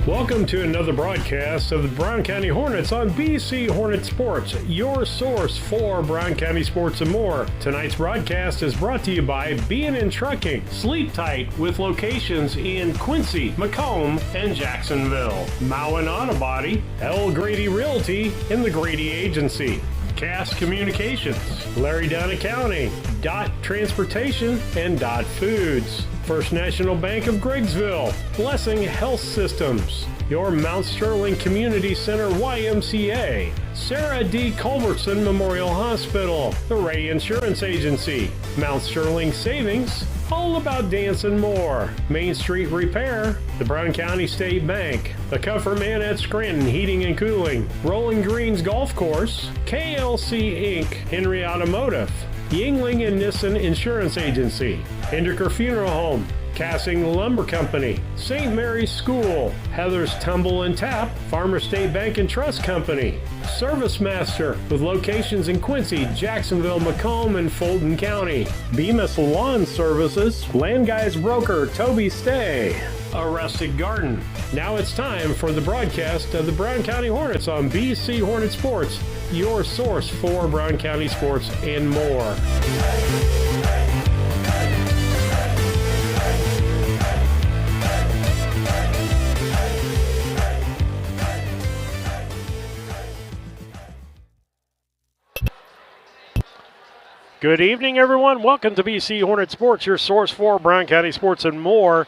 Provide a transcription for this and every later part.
Welcome to another broadcast of the Brown County Hornets on BC Hornet Sports, your source for Brown County sports and more. Tonight's broadcast is brought to you by B&N Trucking, Sleep Tight, with locations in Quincy, Macomb, and Jacksonville. Mowen Auto Body, L. Grady Realty, and the Grady Agency. Cass Communications, Larry Dunn Accounting, Dot Transportation, and Dot Foods. First National Bank of Griggsville, Blessing Health Systems, your Mount Sterling Community Center YMCA, Sarah D. Culbertson Memorial Hospital, the Ray Insurance Agency, Mount Sterling Savings, all about dance and more, Main Street Repair, the Brown County State Bank, the Comfort Man at Scranton Heating and Cooling, Rolling Greens Golf Course, KLC Inc., Henry Automotive, Yingling and Nissen Insurance Agency, Hindeker Funeral Home, Cassing Lumber Company, St. Mary's School, Heather's Tumble and Tap, Farmer State Bank and Trust Company, Service Master with locations in Quincy, Jacksonville, Macomb, and Fulton County, Bemis Lawn Services, Land Guys Broker Toby Stay, A Rustic Garden. Now it's time for the broadcast of the Brown County Hornets on BC Hornet Sports, your source for Brown County sports and more. Good evening, everyone. Welcome to BC Hornet Sports, your source for Brown County sports and more.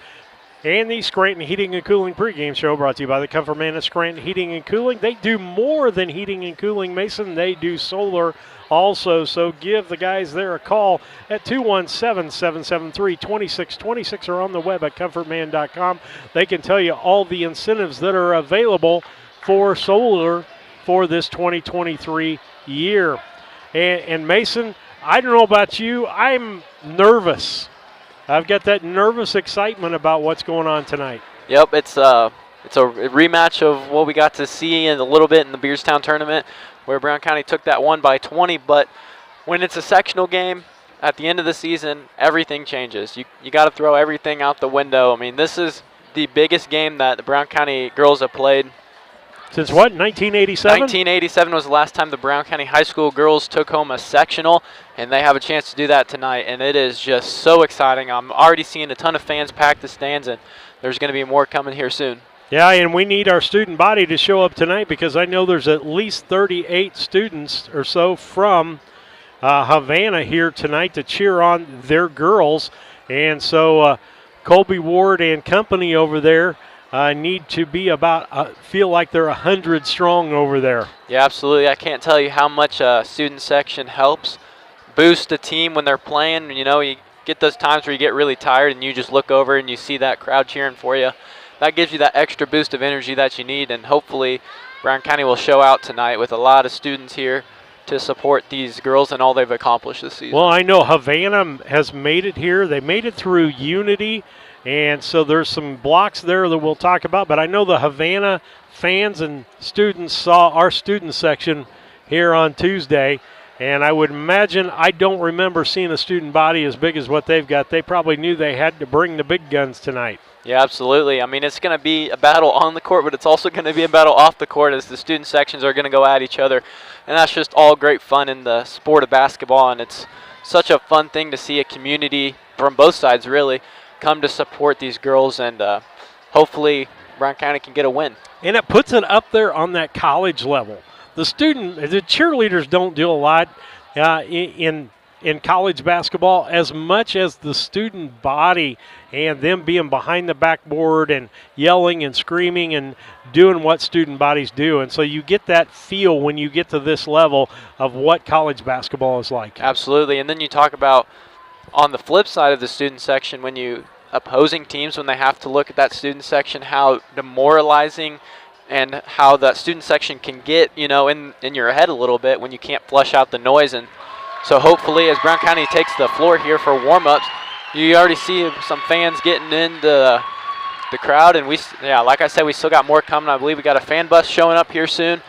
And the Scranton Heating and Cooling pregame show brought to you by the Comfort Man at Scranton Heating and Cooling. They do more than heating and cooling, Mason. They do solar also. So give the guys there a call at 217-773-2626 or on the web at comfortman.com. They can tell you all the incentives that are available for solar for this 2023 year. And Mason, I don't know about you, I'm nervous. I've got that nervous excitement about what's going on tonight. Yep, it's a rematch of what we got to see in a little bit in the Beerstown tournament where Brown County took that one by 20. But when it's a sectional game at the end of the season, everything changes. You got to throw everything out the window. I mean, this is the biggest game that the Brown County girls have played. Since what, 1987? 1987 was the last time the Brown County High School girls took home a sectional, and they have a chance to do that tonight, and it is just so exciting. I'm already seeing a ton of fans pack the stands, and there's going to be more coming here soon. Yeah, and we need our student body to show up tonight because I know there's at least 38 students or so from Havana here tonight to cheer on their girls, and so Colby Ward and company over there need to be feel like they're 100 strong over there. Yeah, absolutely. I can't tell you how much student section helps boost a team when they're playing. You know, you get those times where you get really tired and you just look over and you see that crowd cheering for you. That gives you that extra boost of energy that you need, and hopefully Brown County will show out tonight with a lot of students here to support these girls and all they've accomplished this season. Well, I know Havana has made it here. They made it through Unity. And so there's some blocks there that we'll talk about, but I know the Havana fans and students saw our student section here on Tuesday, and I would imagine, I don't remember seeing a student body as big as what they've got. They probably knew they had to bring the big guns tonight. Yeah, absolutely. I mean, it's going to be a battle on the court, but it's also going to be a battle off the court as the student sections are going to go at each other, and that's just all great fun in the sport of basketball, and it's such a fun thing to see a community from both sides, really, come to support these girls, and hopefully Brown County can get a win. And it puts it up there on that college level. The cheerleaders don't do a lot in college basketball as much as the student body and them being behind the backboard and yelling and screaming and doing what student bodies do. And so you get that feel when you get to this level of what college basketball is like. Absolutely. And then you talk about on the flip side of the student section, when you opposing teams, when they have to look at that student section, how demoralizing and how that student section can get, you know, in your head a little bit when you can't flush out the noise. And so hopefully as Brown County takes the floor here for warm-ups, you already see some fans getting into the crowd. And like I said, we still got more coming. I believe we got a fan bus showing up here soon.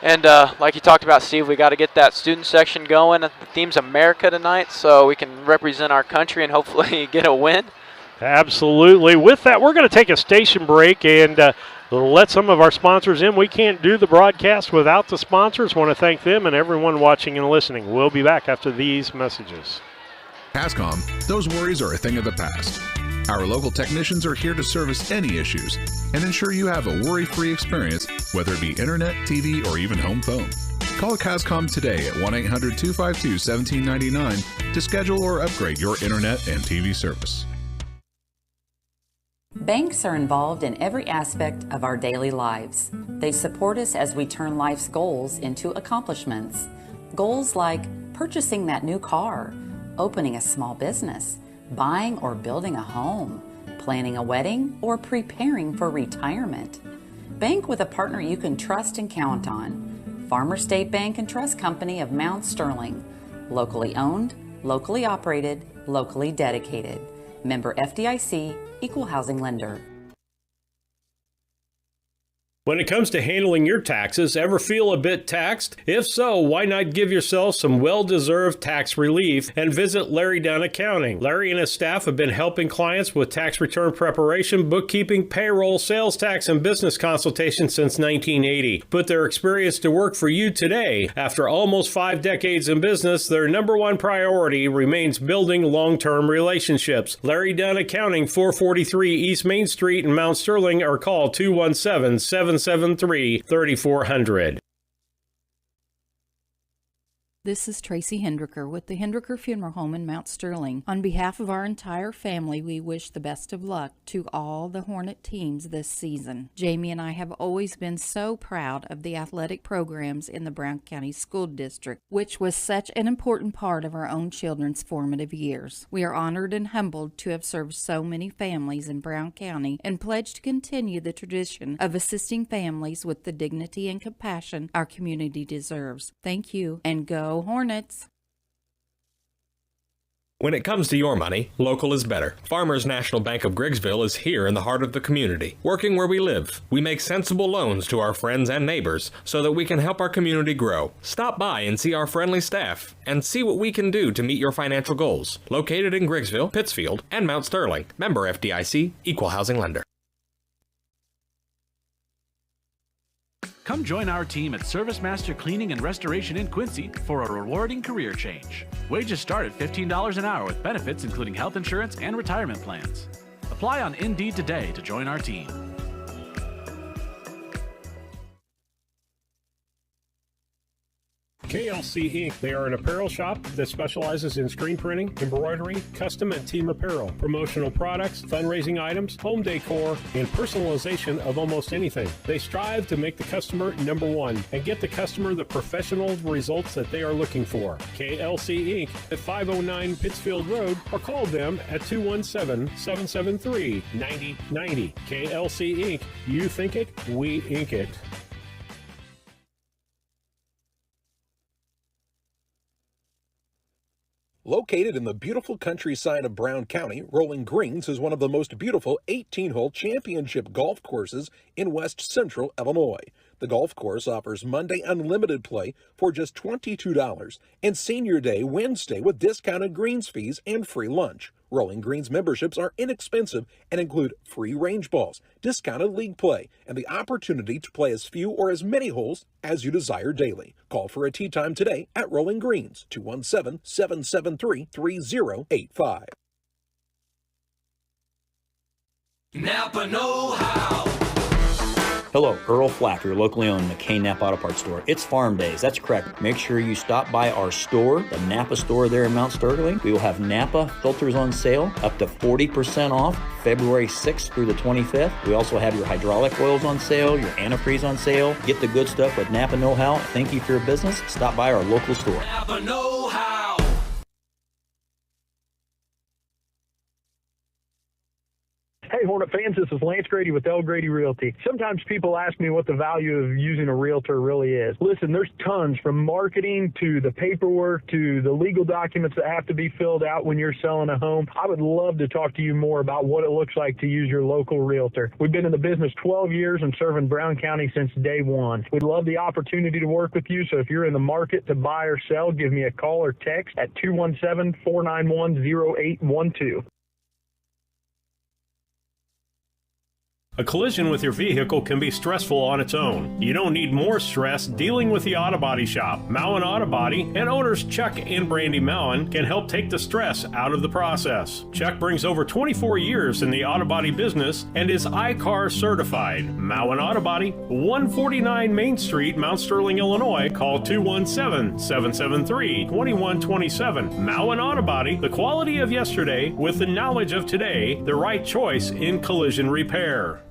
And like you talked about, Steve, we got to get that student section going. The theme's America tonight, so we can represent our country and hopefully get a win. Absolutely. With that, we're going to take a station break, and We'll let some of our sponsors in. We can't do the broadcast without the sponsors. Want to thank them and everyone watching and listening. We'll be back after these messages. Cascom, those worries are a thing of the past. Our local technicians are here to service any issues and ensure you have a worry-free experience, whether it be internet, TV, or even home phone. Call Cascom today at 1-800-252-1799 to schedule or upgrade your internet and TV service. Banks are involved in every aspect of our daily lives. They support us as we turn life's goals into accomplishments. Goals like purchasing that new car, opening a small business, buying or building a home, planning a wedding, or preparing for retirement. Bank with a partner you can trust and count on. Farmers State Bank and Trust Company of Mount Sterling. Locally owned, locally operated, locally dedicated. Member FDIC, Equal Housing Lender. When it comes to handling your taxes, ever feel a bit taxed? If so, why not give yourself some well-deserved tax relief and visit Larry Dunn Accounting. Larry and his staff have been helping clients with tax return preparation, bookkeeping, payroll, sales tax, and business consultation since 1980. Put their experience to work for you today. After almost 5 decades in business, their number one priority remains building long-term relationships. Larry Dunn Accounting, 443 East Main Street in Mount Sterling, or call 217-773-3400. This is Tracy Hendricker with the Hendricker Funeral Home in Mount Sterling. On behalf of our entire family, we wish the best of luck to all the Hornet teams this season. Jamie and I have always been so proud of the athletic programs in the Brown County School District, which was such an important part of our own children's formative years. We are honored and humbled to have served so many families in Brown County and pledge to continue the tradition of assisting families with the dignity and compassion our community deserves. Thank you, and go Hornets! When it comes to your money, local is better. Farmers National Bank of Griggsville is here in the heart of the community, working where we live. We make sensible loans to our friends and neighbors so that we can help our community grow. Stop by and see our friendly staff and see what we can do to meet your financial goals. Located in Griggsville, Pittsfield, and Mount Sterling. Member FDIC, Equal Housing Lender. Come join our team at Service Master Cleaning and Restoration in Quincy for a rewarding career change. Wages start at $15 an hour with benefits including health insurance and retirement plans. Apply on Indeed today to join our team. KLC Inc. They are an apparel shop that specializes in screen printing, embroidery, custom and team apparel, promotional products, fundraising items, home decor, and personalization of almost anything. They strive to make the customer number one and get the customer the professional results that they are looking for. KLC Inc. at 509 Pittsfield Road, or call them at 217-773-9090. KLC Inc. You think it, we ink it. Located in the beautiful countryside of Brown County, Rolling Greens is one of the most beautiful 18-hole championship golf courses in west central Illinois. The golf course offers Monday unlimited play for just $22 and Senior Day Wednesday with discounted greens fees and free lunch. Rolling Greens memberships are inexpensive and include free range balls, discounted league play, and the opportunity to play as few or as many holes as you desire daily. Call for a tee time today at Rolling Greens, 217-773-3085. Napa know-how. Hello, Earl Flack, your locally owned McCain Napa Auto Parts store. It's farm days, that's correct. Make sure you stop by our store, the Napa store there in Mount Sterling. We will have Napa filters on sale, up to 40% off, February 6th through the 25th. We also have your hydraulic oils on sale, your antifreeze on sale. Get the good stuff with Napa know-how. Thank you for your business. Stop by our local store. Napa know-how. Hey, Hornet fans, this is Lance Grady with L. Grady Realty. Sometimes people ask me what the value of using a realtor really is. Listen, there's tons, from marketing to the paperwork to the legal documents that have to be filled out when you're selling a home. I would love to talk to you more about what it looks like to use your local realtor. We've been in the business 12 years and serving Brown County since day one. We'd love the opportunity to work with you, so if you're in the market to buy or sell, give me a call or text at 217-491-0812. A collision with your vehicle can be stressful on its own. You don't need more stress dealing with the Auto Body Shop. Mowen Auto Body and owners Chuck and Brandy Mowen can help take the stress out of the process. Chuck brings over 24 years in the auto body business and is iCar certified. Mowen Auto Body, 149 Main Street, Mount Sterling, Illinois. Call 217-773-2127. Mowen Auto Body, the quality of yesterday with the knowledge of today, the right choice in collision repair.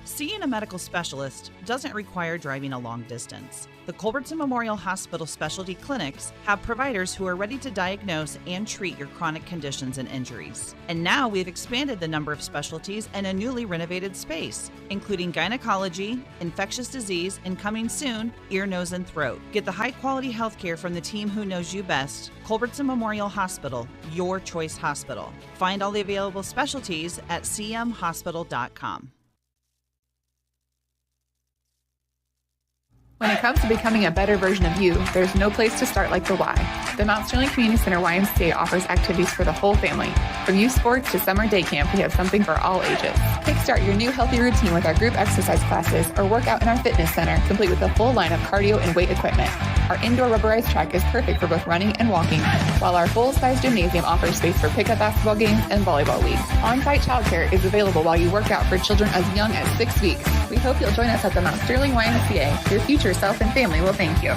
Seeing a medical specialist doesn't require driving a long distance. The Culbertson Memorial Hospital Specialty Clinics have providers who are ready to diagnose and treat your chronic conditions and injuries. And now we've expanded the number of specialties in a newly renovated space, including gynecology, infectious disease, and coming soon, ear, nose, and throat. Get the high-quality healthcare from the team who knows you best. Culbertson Memorial Hospital, your choice hospital. Find all the available specialties at cmhospital.com. When it comes to becoming a better version of you, there's no place to start like the Y. The Mount Sterling Community Center YMCA offers activities for the whole family. From youth sports to summer day camp, we have something for all ages. Kickstart your new healthy routine with our group exercise classes or work out in our fitness center, complete with a full line of cardio and weight equipment. Our indoor rubberized track is perfect for both running and walking, while our full-size gymnasium offers space for pickup basketball games and volleyball leagues. On-site childcare is available while you work out for children as young as 6 weeks. We hope you'll join us at the Mount Sterling YMCA. Your future self and family will thank you.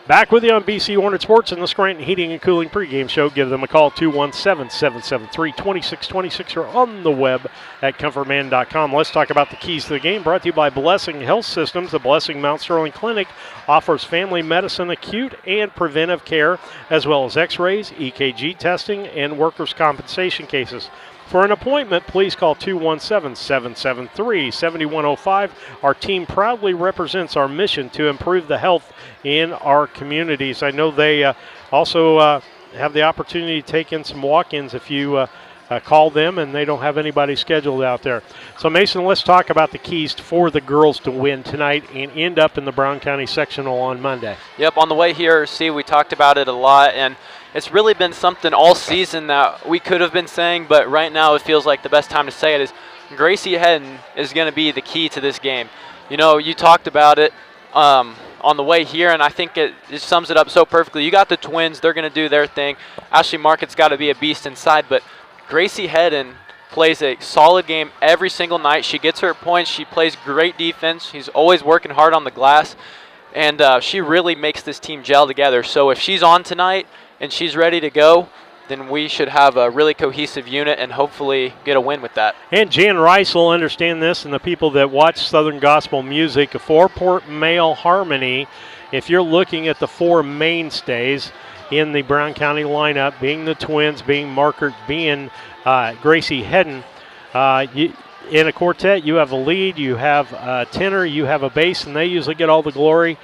Back with you on BC Hornet Sports and the Scranton Heating and Cooling pregame show. Give them a call, 217-773-2626, or on the web at comfortman.com. Let's talk about the keys to the game, brought to you by Blessing Health Systems. The Blessing Mount Sterling Clinic offers family medicine, acute and preventive care, as well as x-rays, EKG testing, and workers' compensation cases. For an appointment, please call 217-773-7105. Our team proudly represents our mission to improve the health in our communities. I know they also have the opportunity to take in some walk-ins if you call them and they don't have anybody scheduled out there. So, Mason, let's talk about the keys for the girls to win tonight and end up in the Brown County Sectional on Monday. Yep, on the way here, we talked about it a lot, and it's really been something all season that we could have been saying, but right now it feels like the best time to say it is Gracie Hedden is going to be the key to this game. You know, you talked about it on the way here, and I think it sums it up so perfectly. You got the twins. They're going to do their thing. Ashley Market's got to be a beast inside, but Gracie Hedden plays a solid game every single night. She gets her points. She plays great defense. She's always working hard on the glass, and she really makes this team gel together. So if she's on tonight and she's ready to go, then we should have a really cohesive unit and hopefully get a win with that. And Jan Rice will understand this, and the people that watch Southern Gospel music, a four-part male harmony. If you're looking at the four mainstays in the Brown County lineup, being the twins, being Markert, being Gracie Hedden, in a quartet, you have a lead, you have a tenor, you have a bass, and they usually get all the glory.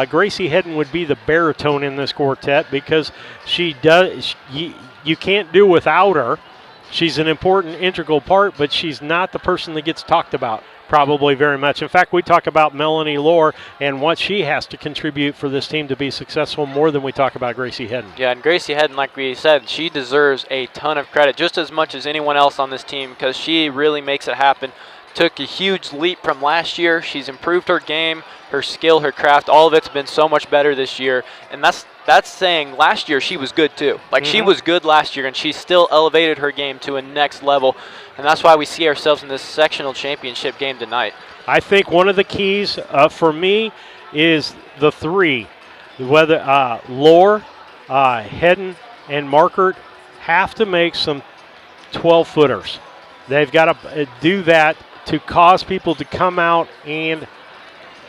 Gracie Hedden would be the baritone in this quartet because she does. You can't do without her. She's an important, integral part, but she's not the person that gets talked about probably very much. In fact, we talk about Melanie Lohr and what she has to contribute for this team to be successful more than we talk about Gracie Hedden. Yeah, and Gracie Hedden, like we said, she deserves a ton of credit, just as much as anyone else on this team, because she really makes it happen. Took a huge leap from last year. She's improved her game, her skill, her craft. All of it's been so much better this year, and that's saying last year she was good too. She was good last year, and she still elevated her game to a next level, and that's why we see ourselves in this sectional championship game tonight. I think one of the keys for me is the three, whether Lohr, Hedden, and Markert have to make some 12-footers. They've got to do that to cause people to come out and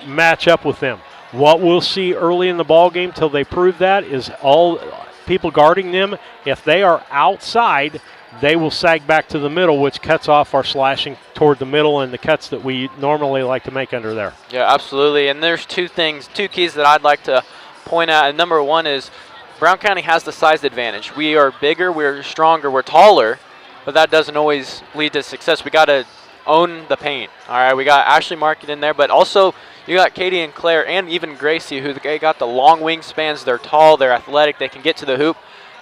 match up with them. What we'll see early in the ball game till they prove that is all people guarding them. If they are outside, they will sag back to the middle, which cuts off our slashing toward the middle and the cuts that we normally like to make under there. Yeah, absolutely. And there's two keys that I'd like to point out. And number one is Brown County has the size advantage. We are bigger, we're stronger, we're taller, but that doesn't always lead to success. We got to own the paint. All right, we got Ashley Market in there, but also you got Katie and Claire and even Gracie, who they got the long wingspans. They're tall, they're athletic, they can get to the hoop.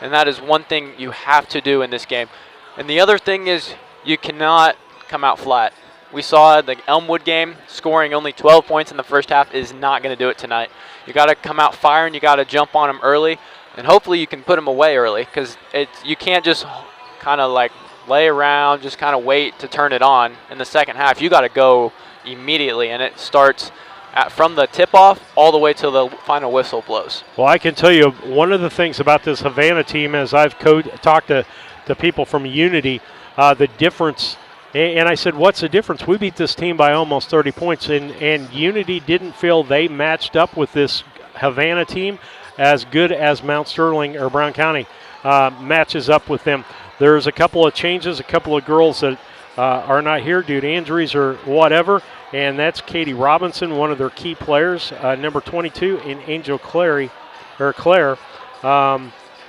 and that is one thing you have to do in this game. And the other thing is you cannot come out flat. We saw the Elmwood game, scoring only 12 points in the first half is not going to do it tonight. You got to come out firing. You got to jump on them early, and hopefully you can put them away early, because you can't just kind of like lay around, just kind of wait to turn it on in the second half. You got to go immediately, and it starts from the tip-off all the way till the final whistle blows. Well, I can tell you one of the things about this Havana team, as I've talked to people from Unity, the difference. And I said, what's the difference? We beat this team by almost 30 points, and Unity didn't feel they matched up with this Havana team as good as Mount Sterling or Brown County matches up with them. There's a couple of changes, a couple of girls that are not here due to injuries or whatever, and that's Katie Robinson, one of their key players, number 22, and Angel Claire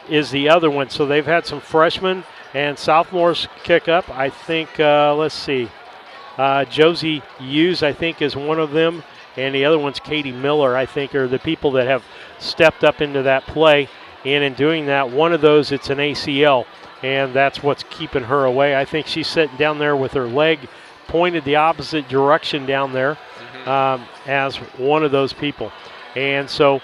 is the other one. So they've had some freshmen and sophomores kick up. I think, let's see, Josie Hughes, I think, is one of them, and the other one's Katie Miller, I think, are the people that have stepped up into that play. And in doing that, one of those, it's an ACL, and that's what's keeping her away. I think she's sitting down there with her leg pointed the opposite direction down there as one of those people. And so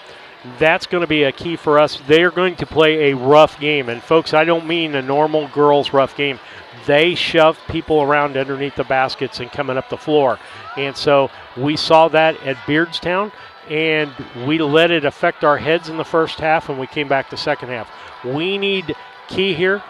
that's going to be a key for us. They are going to play a rough game. And, folks, I don't mean a normal girls' rough game. They shove people around underneath the baskets and coming up the floor. And so we saw that at Beardstown, and we let it affect our heads in the first half, and we came back the second half. We need key here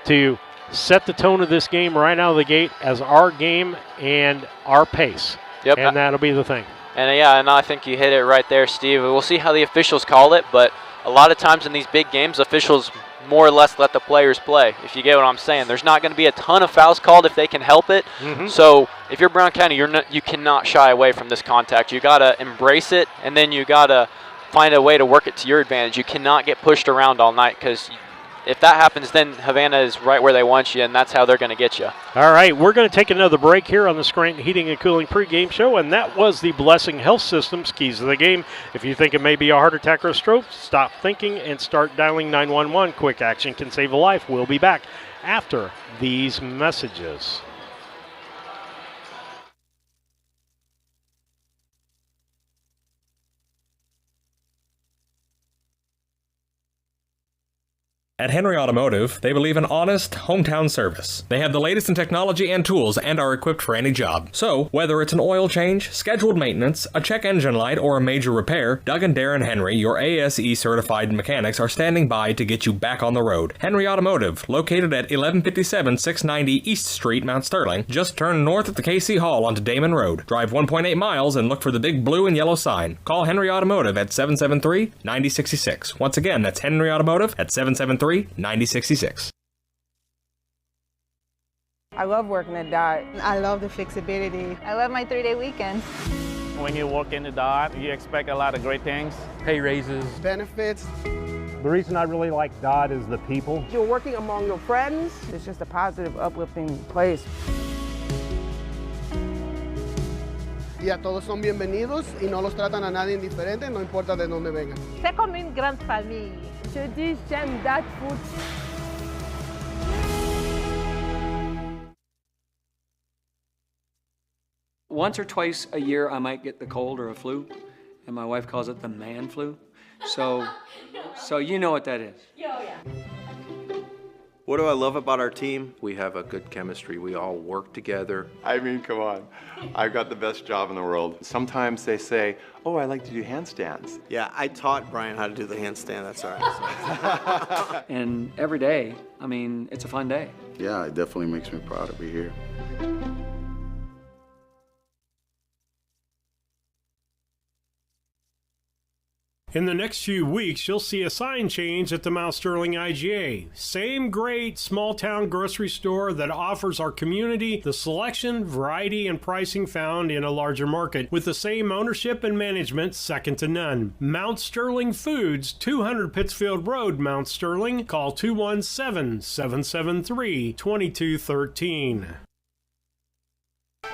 to set the tone of this game right out of the gate as our game and our pace. Yep. And that'll be the thing. And yeah, and I think you hit it right there, Steve. We'll see how the officials call it, but a lot of times in these big games, officials more or less let the players play, if you get what I'm saying. There's not going to be a ton of fouls called if they can help it. So if you're Brown County, you cannot shy away from this contact. You got to embrace it, and then you got to find a way to work it to your advantage. You cannot get pushed around all night, because if that happens, then Havana is right where they want you, and that's how they're going to get you. All right, we're going to take another break here on the Scranton Heating and Cooling pregame show, and that was the Blessing Health Systems Keys of the Game. If you think it may be a heart attack or a stroke, stop thinking and start dialing 911. Quick action can save a life. We'll be back after these messages. At Henry Automotive, they believe in honest, hometown service. They have the latest in technology and tools and are equipped for any job. So, whether it's an oil change, scheduled maintenance, a check engine light, or a major repair, Doug and Darren Henry, your ASE certified mechanics, are standing by to get you back on the road. Henry Automotive, located at 1157 690 East Street, Mount Sterling. Just turn north at the KC Hall onto Damon Road. Drive 1.8 miles and look for the big blue and yellow sign. Call Henry Automotive at 773-9066. Once again, that's Henry Automotive at 773-9066. I love working at DOT. I love the flexibility. I love my 3-day weekends. When you work in the DOT, you expect a lot of great things. Pay raises. Benefits. The reason I really like DOT is the people. You're working among your friends. It's just a positive, uplifting place. Y a todos son bienvenidos y no los tratan a nadie indiferente, no importa de dónde vengan. C'est comme une grande famille. Je dis j'aime DOT food. Once or twice a year I might get the cold or a flu, and my wife calls it the man flu. So you know what that is. Yeah. What do I love about our team? We have a good chemistry. We all work together. I mean, come on. I've got the best job in the world. Sometimes they say, oh, I like to do handstands. Yeah, I taught Brian how to do the handstand. That's all right. And every day, I mean, it's a fun day. Yeah, it definitely makes me proud to be here. In the next few weeks, you'll see a sign change at the Mount Sterling IGA. Same great small-town grocery store that offers our community the selection, variety, and pricing found in a larger market, with the same ownership and management second to none. Mount Sterling Foods, 200 Pittsfield Road, Mount Sterling. Call 217-773-2213.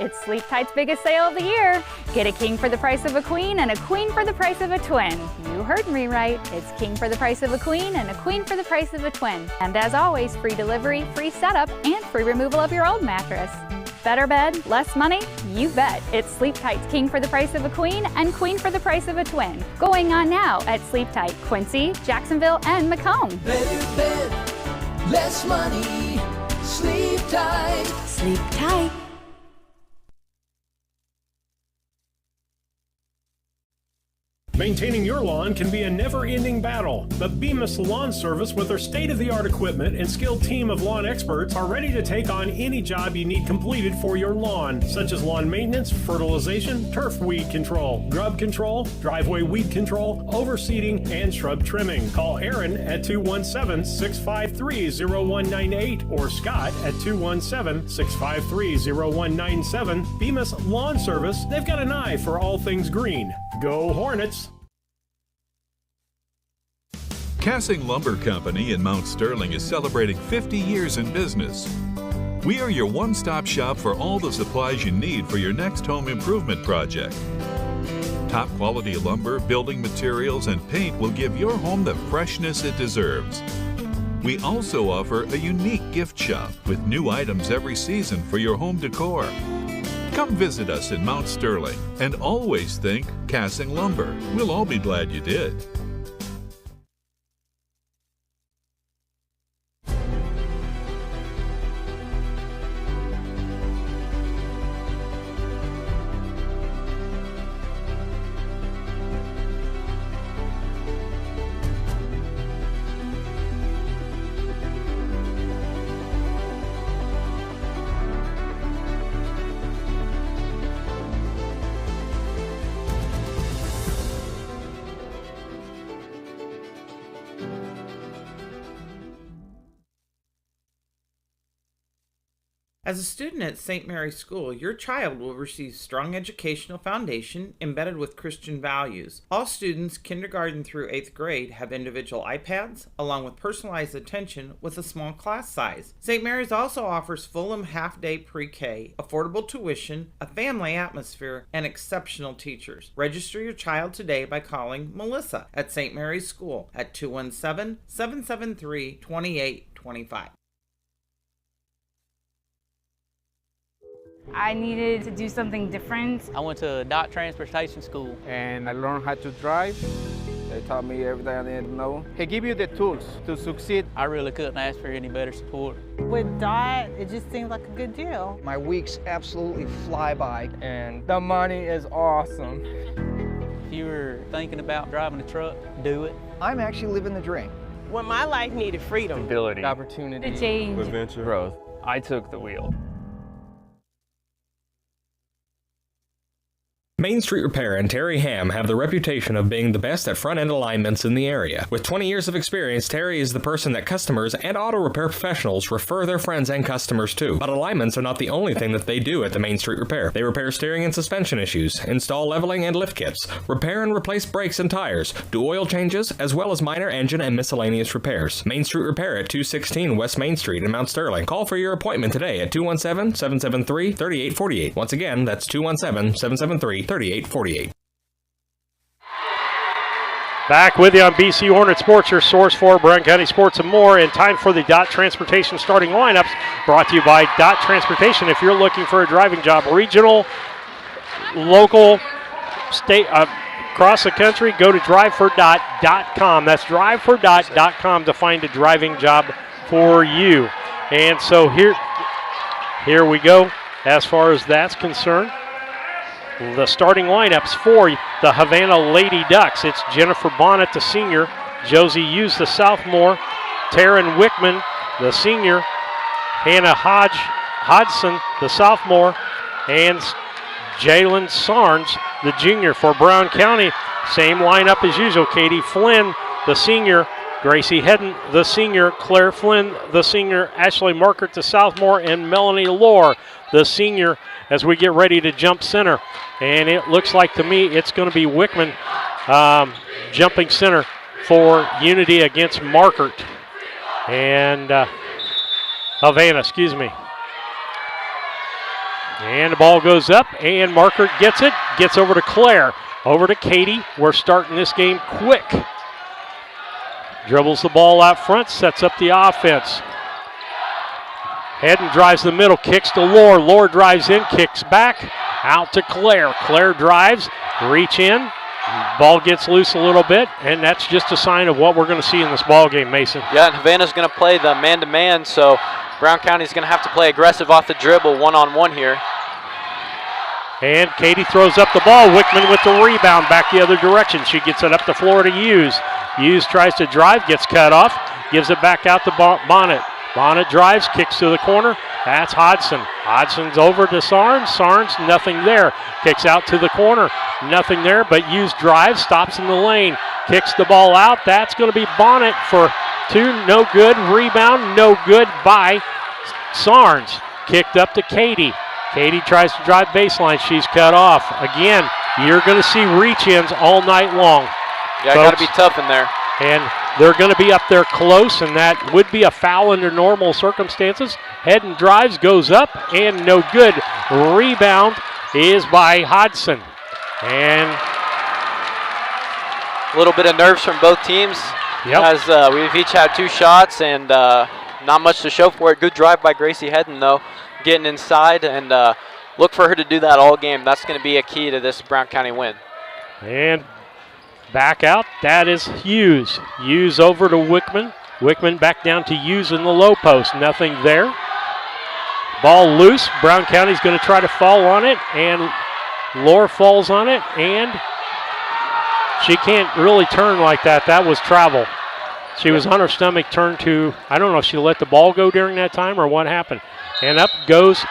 It's Sleep Tight's biggest sale of the year. Get a king for the price of a queen and a queen for the price of a twin. You heard me right. It's king for the price of a queen and a queen for the price of a twin. And as always, free delivery, free setup, and free removal of your old mattress. Better bed, less money? You bet. It's Sleep Tight's king for the price of a queen and queen for the price of a twin. Going on now at Sleep Tight, Quincy, Jacksonville, and Macomb. Better bed, less money. Sleep tight. Sleep tight. Maintaining your lawn can be a never-ending battle, but Bemis Lawn Service, with their state-of-the-art equipment and skilled team of lawn experts, are ready to take on any job you need completed for your lawn, such as lawn maintenance, fertilization, turf weed control, grub control, driveway weed control, overseeding, and shrub trimming. Call Aaron at 217-653-0198 or Scott at 217-653-0197. Bemis Lawn Service, they've got an eye for all things green. Go Hornets! Cassing Lumber Company in Mount Sterling is celebrating 50 years in business. We are your one-stop shop for all the supplies you need for your next home improvement project. Top quality lumber, building materials, and paint will give your home the freshness it deserves. We also offer a unique gift shop with new items every season for your home decor. Come visit us in Mount Sterling and always think Cassing Lumber. We'll all be glad you did. As a student at St. Mary's School, your child will receive strong educational foundation embedded with Christian values. All students, kindergarten through 8th grade, have individual iPads, along with personalized attention with a small class size. St. Mary's also offers Fulham half-day pre-K, affordable tuition, a family atmosphere, and exceptional teachers. Register your child today by calling Melissa at St. Mary's School at 217-773-2825. I needed to do something different. I went to DOT transportation school. And I learned how to drive. They taught me everything I needed to know. They give you the tools to succeed. I really couldn't ask for any better support. With DOT, it just seems like a good deal. My weeks absolutely fly by. And the money is awesome. If you were thinking about driving a truck, do it. I'm actually living the dream. When my life needed freedom, stability, opportunity, the change, adventure, growth, I took the wheel. Main Street Repair and Terry Ham have the reputation of being the best at front-end alignments in the area. With 20 years of experience, Terry is the person that customers and auto repair professionals refer their friends and customers to. But alignments are not the only thing that they do at the Main Street Repair. They repair steering and suspension issues, install leveling and lift kits, repair and replace brakes and tires, do oil changes, as well as minor engine and miscellaneous repairs. Main Street Repair at 216 West Main Street in Mount Sterling. Call for your appointment today at 217-773-3848. Once again, that's 217-773-3848. Back with you on BC Hornet Sports, your source for Brown County sports and more. And time for the DOT Transportation starting lineups, brought to you by DOT Transportation. If you're looking for a driving job, regional, local, state, across the country, go to drivefordot.com. That's drivefordot.com to find a driving job for you. And so here we go as far as that's concerned. The starting lineups for the Havana Lady Ducks. It's Jennifer Bonnet, the senior, Josie Hughes, the sophomore, Taryn Wickman, the senior, Hannah Hodgson, the sophomore, and Jalen Sarnes, the junior. For Brown County, same lineup as usual. Katie Flynn, the senior, Gracie Hedden, the senior, Claire Flynn, the senior, Ashley Markert, the sophomore, and Melanie Lohr, the senior, as we get ready to jump center. And it looks like to me it's going to be Wickman jumping center for Unity against Markert. And Havana, excuse me. And the ball goes up, and Markert gets it, gets over to Claire, over to Katie. We're starting this game quick. Dribbles the ball out front, sets up the offense. Hedden drives the middle, kicks to Lore. Lore drives in, kicks back, out to Claire. Claire drives, reach in. Ball gets loose a little bit, and that's just a sign of what we're going to see in this ball game, Mason. Yeah, and Havana's going to play the man-to-man, so Brown County's going to have to play aggressive off the dribble, one-on-one here. And Katie throws up the ball. Wickman with the rebound back the other direction. She gets it up the floor to Hughes. Hughes tries to drive, gets cut off, gives it back out to Bonnet. Bonnet drives, kicks to the corner. That's Hodson. Hodson's over to Sarnes. Sarnes, nothing there. Kicks out to the corner. Nothing there, but Hughes drives, stops in the lane. Kicks the ball out. That's going to be Bonnet for two. No good. Rebound, no good by Sarnes. Kicked up to Katie. Katie tries to drive baseline. She's cut off. Again, you're going to see reach-ins all night long. Yeah, got to be tough in there. And they're going to be up there close, and that would be a foul under normal circumstances. Hedden drives, goes up, and no good. Rebound is by Hodson. And a little bit of nerves from both teams. Yep. As we've each had 2 shots and not much to show for it. Good drive by Gracie Hedden, though, getting inside, and look for her to do that all game. That's going to be a key to this Brown County win. And back out, that is Hughes. Hughes over to Wickman. Wickman back down to Hughes in the low post. Nothing there. Ball loose. Brown County's going to try to fall on it, and Lore falls on it, and she can't really turn like that. That was travel. She was on her stomach, turned to, I don't know if she let the ball go during that time or what happened. And up goes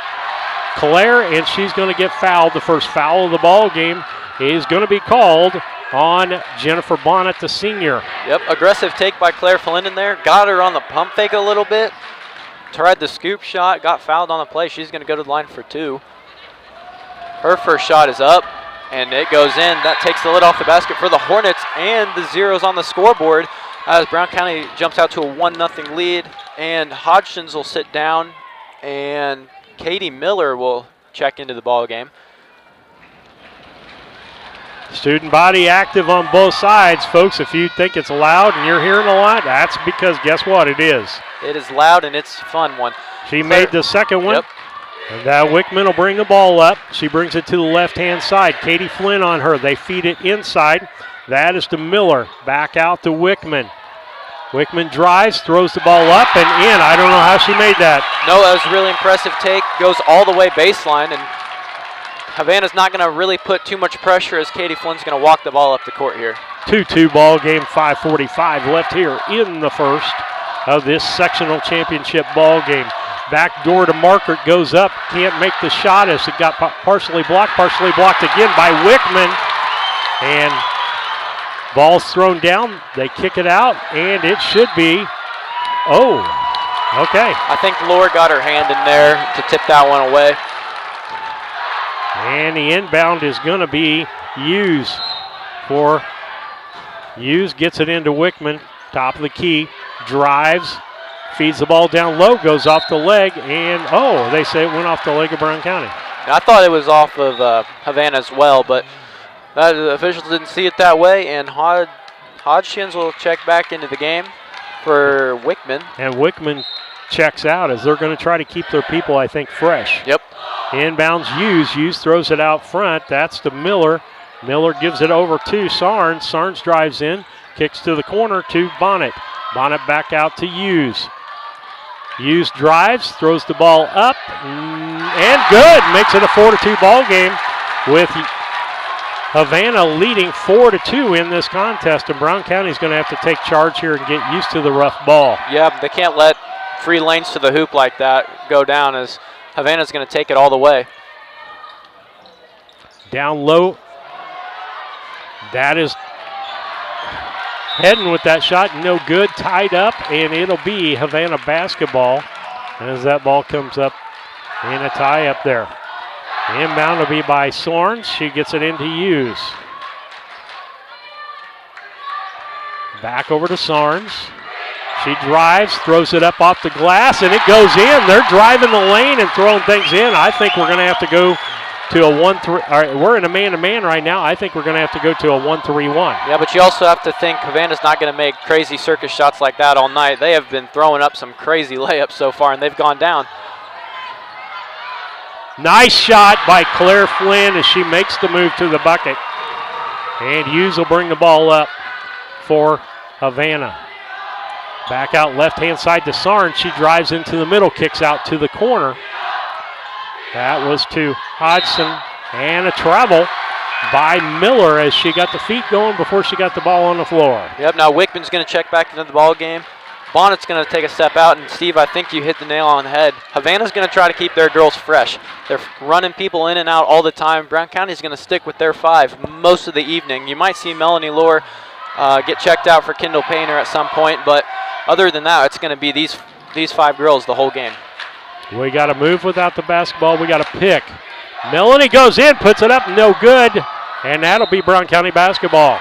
Claire, and she's going to get fouled. The first foul of the ball game is going to be called on Jennifer Bonnet, the senior. Yep, aggressive take by Claire Flynn in there. Got her on the pump fake a little bit. Tried the scoop shot, got fouled on the play. She's going to go to the line for 2. Her first shot is up, and it goes in. That takes the lid off the basket for the Hornets, and the zeros on the scoreboard as Brown County jumps out to a 1-0 lead, and Hodgins will sit down, and Katie Miller will check into the ball game. Student body active on both sides, folks. If you think it's loud and you're hearing a lot, that's because guess what? It is. It is loud, and it's a fun one. She made the second one. Yep. And Wickman will bring the ball up. She brings it to the left-hand side. Katie Flynn on her. They feed it inside. That is to Miller. Back out to Wickman. Wickman drives, throws the ball up and in. I don't know how she made that. No, that was a really impressive take. Goes all the way baseline, and Havana's not going to really put too much pressure as Katie Flynn's going to walk the ball up the court here. 2-2 ball game, 5:45 left here in the first of this sectional championship ball game. Back door to Markert, goes up, can't make the shot as it got partially blocked again by Wickman. And ball's thrown down, they kick it out, and it should be, okay. I think Lore got her hand in there to tip that one away. And the inbound is going to be Hughes. Hughes gets it into Wickman, top of the key, drives, feeds the ball down low, goes off the leg, and they say it went off the leg of Brown County. I thought it was off of Havana as well, but the officials didn't see it that way, and Hodgins will check back into the game for Wickman. And Wickman checks out as they're going to try to keep their people, I think, fresh. Yep. Inbounds Hughes. Hughes throws it out front. That's to Miller. Miller gives it over to Sarnes. Sarnes drives in, kicks to the corner to Bonnet. Bonnet back out to Hughes. Hughes drives, throws the ball up, and good. Makes it a 4-2 ball game with Havana leading 4-2 in this contest, and Brown County's going to have to take charge here and get used to the rough ball. Yeah, they can't let free lanes to the hoop like that go down as Havana's going to take it all the way. Down low. That is Hedden with that shot, no good, tied up, and it'll be Havana basketball as that ball comes up in a tie up there. Inbound will be by Sorns. She gets it into Hughes. Back over to Sarnes. She drives, throws it up off the glass, and it goes in. They're driving the lane and throwing things in. I think we're going to have to go to a 1-3. All right, we're in a man-to-man right now. I think we're going to have to go to a 1-3-1. Yeah, but you also have to think Havana's not going to make crazy circus shots like that all night. They have been throwing up some crazy layups so far, and they've gone down. Nice shot by Claire Flynn as she makes the move to the bucket. And Hughes will bring the ball up for Havana. Back out left-hand side to Sarn. She drives into the middle, kicks out to the corner. That was to Hodgson, and a travel by Miller as she got the feet going before she got the ball on the floor. Yep, now Wickman's going to check back into the ball game. Bonnet's going to take a step out, and Steve, I think you hit the nail on the head. Havana's going to try to keep their girls fresh. They're running people in and out all the time. Brown County's going to stick with their 5 most of the evening. You might see Melanie Lohr get checked out for Kendall Painter at some point, but other than that, it's going to be these 5 girls the whole game. We got to move without the basketball. We got to pick. Melanie goes in, puts it up, no good, and that'll be Brown County basketball.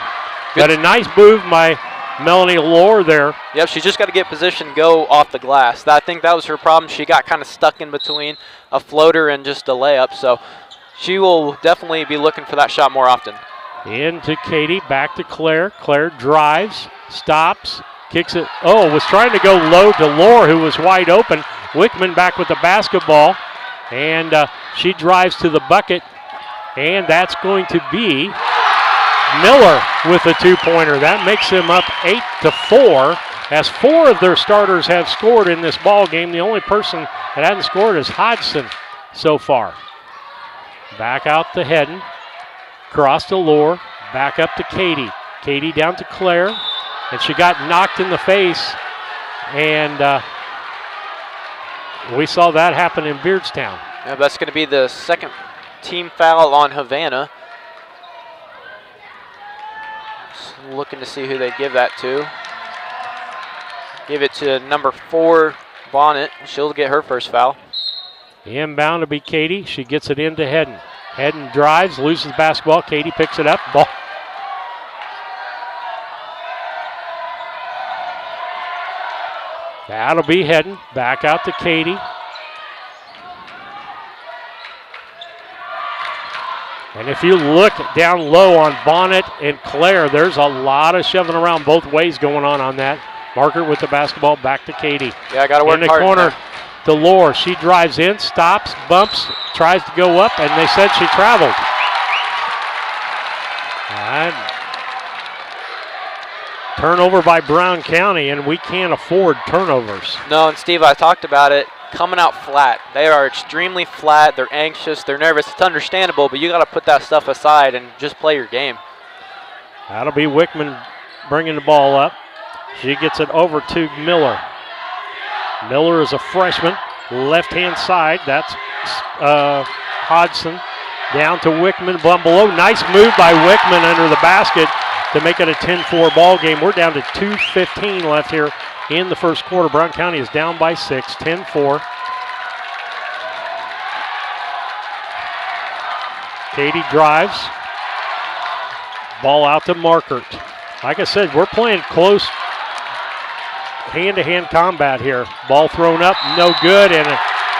Got a nice move by Melanie Lohr there. Yep, she's just got to get position, go off the glass. I think that was her problem. She got kind of stuck in between a floater and just a layup, so she will definitely be looking for that shot more often. Into Katie, back to Claire. Claire drives, stops, kicks it. Oh, was trying to go low to Lohr, who was wide open. Wickman back with the basketball, and she drives to the bucket, and that's going to be Miller with a 2-pointer. That makes them up 8-4, as 4 of their starters have scored in this ball game. The only person that hasn't scored is Hodgson so far. Back out to Hedden, cross to Lohr, back up to Katie. Katie down to Claire, and she got knocked in the face, and we saw that happen in Beardstown. Yeah, that's going to be the second team foul on Havana. Just looking to see who they give that to. Give it to number 4, Bonnet. She'll get her first foul. Inbound to be Katie. She gets it into Hedden. Hedden drives, loses basketball. Katie picks it up. Ball. That'll be Hedden. Back out to Katie. And if you look down low on Bonnet and Claire, there's a lot of shoving around both ways going on that. Margaret with the basketball, back to Katie. Yeah, I got to work hard. In the corner to Lohr. She drives in, stops, bumps, tries to go up, and they said she traveled. Turnover by Brown County, and we can't afford turnovers. No, and Steve, I talked about it, coming out flat. They are extremely flat. They're anxious. They're nervous. It's understandable, but you got to put that stuff aside and just play your game. That'll be Wickman bringing the ball up. She gets it over to Miller. Miller is a freshman, left-hand side. That's Hodgson. Down to Wickman, below. Nice move by Wickman under the basket to make it a 10-4 ball game. We're down to 2:15 left here in the first quarter. Brown County is down by 6, 10-4. Katie drives. Ball out to Markert. Like I said, we're playing close hand-to-hand combat here. Ball thrown up, no good, and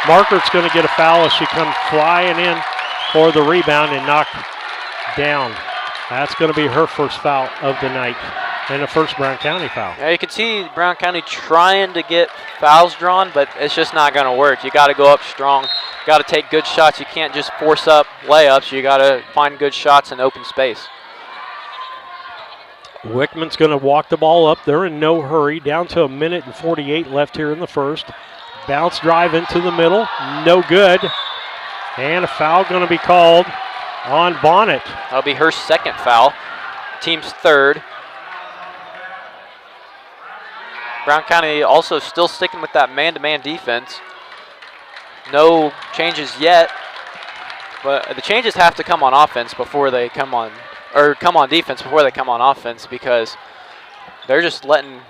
Markert's going to get a foul as she comes flying in for the rebound and knocked down. That's going to be her first foul of the night and the first Brown County foul. Yeah, you can see Brown County trying to get fouls drawn, but it's just not going to work. You got to go up strong. You got to take good shots. You can't just force up layups. You got to find good shots in open space. Wickman's going to walk the ball up. They're in no hurry. Down to 1:48 left here in the first. Bounce drive into the middle. No good. And a foul going to be called on Bonnet. That'll be her second foul. Team's third. Brown County also still sticking with that man-to-man defense. No changes yet, but the changes have to come on offense before they come on, or come on defense before they come on offense, because they're just letting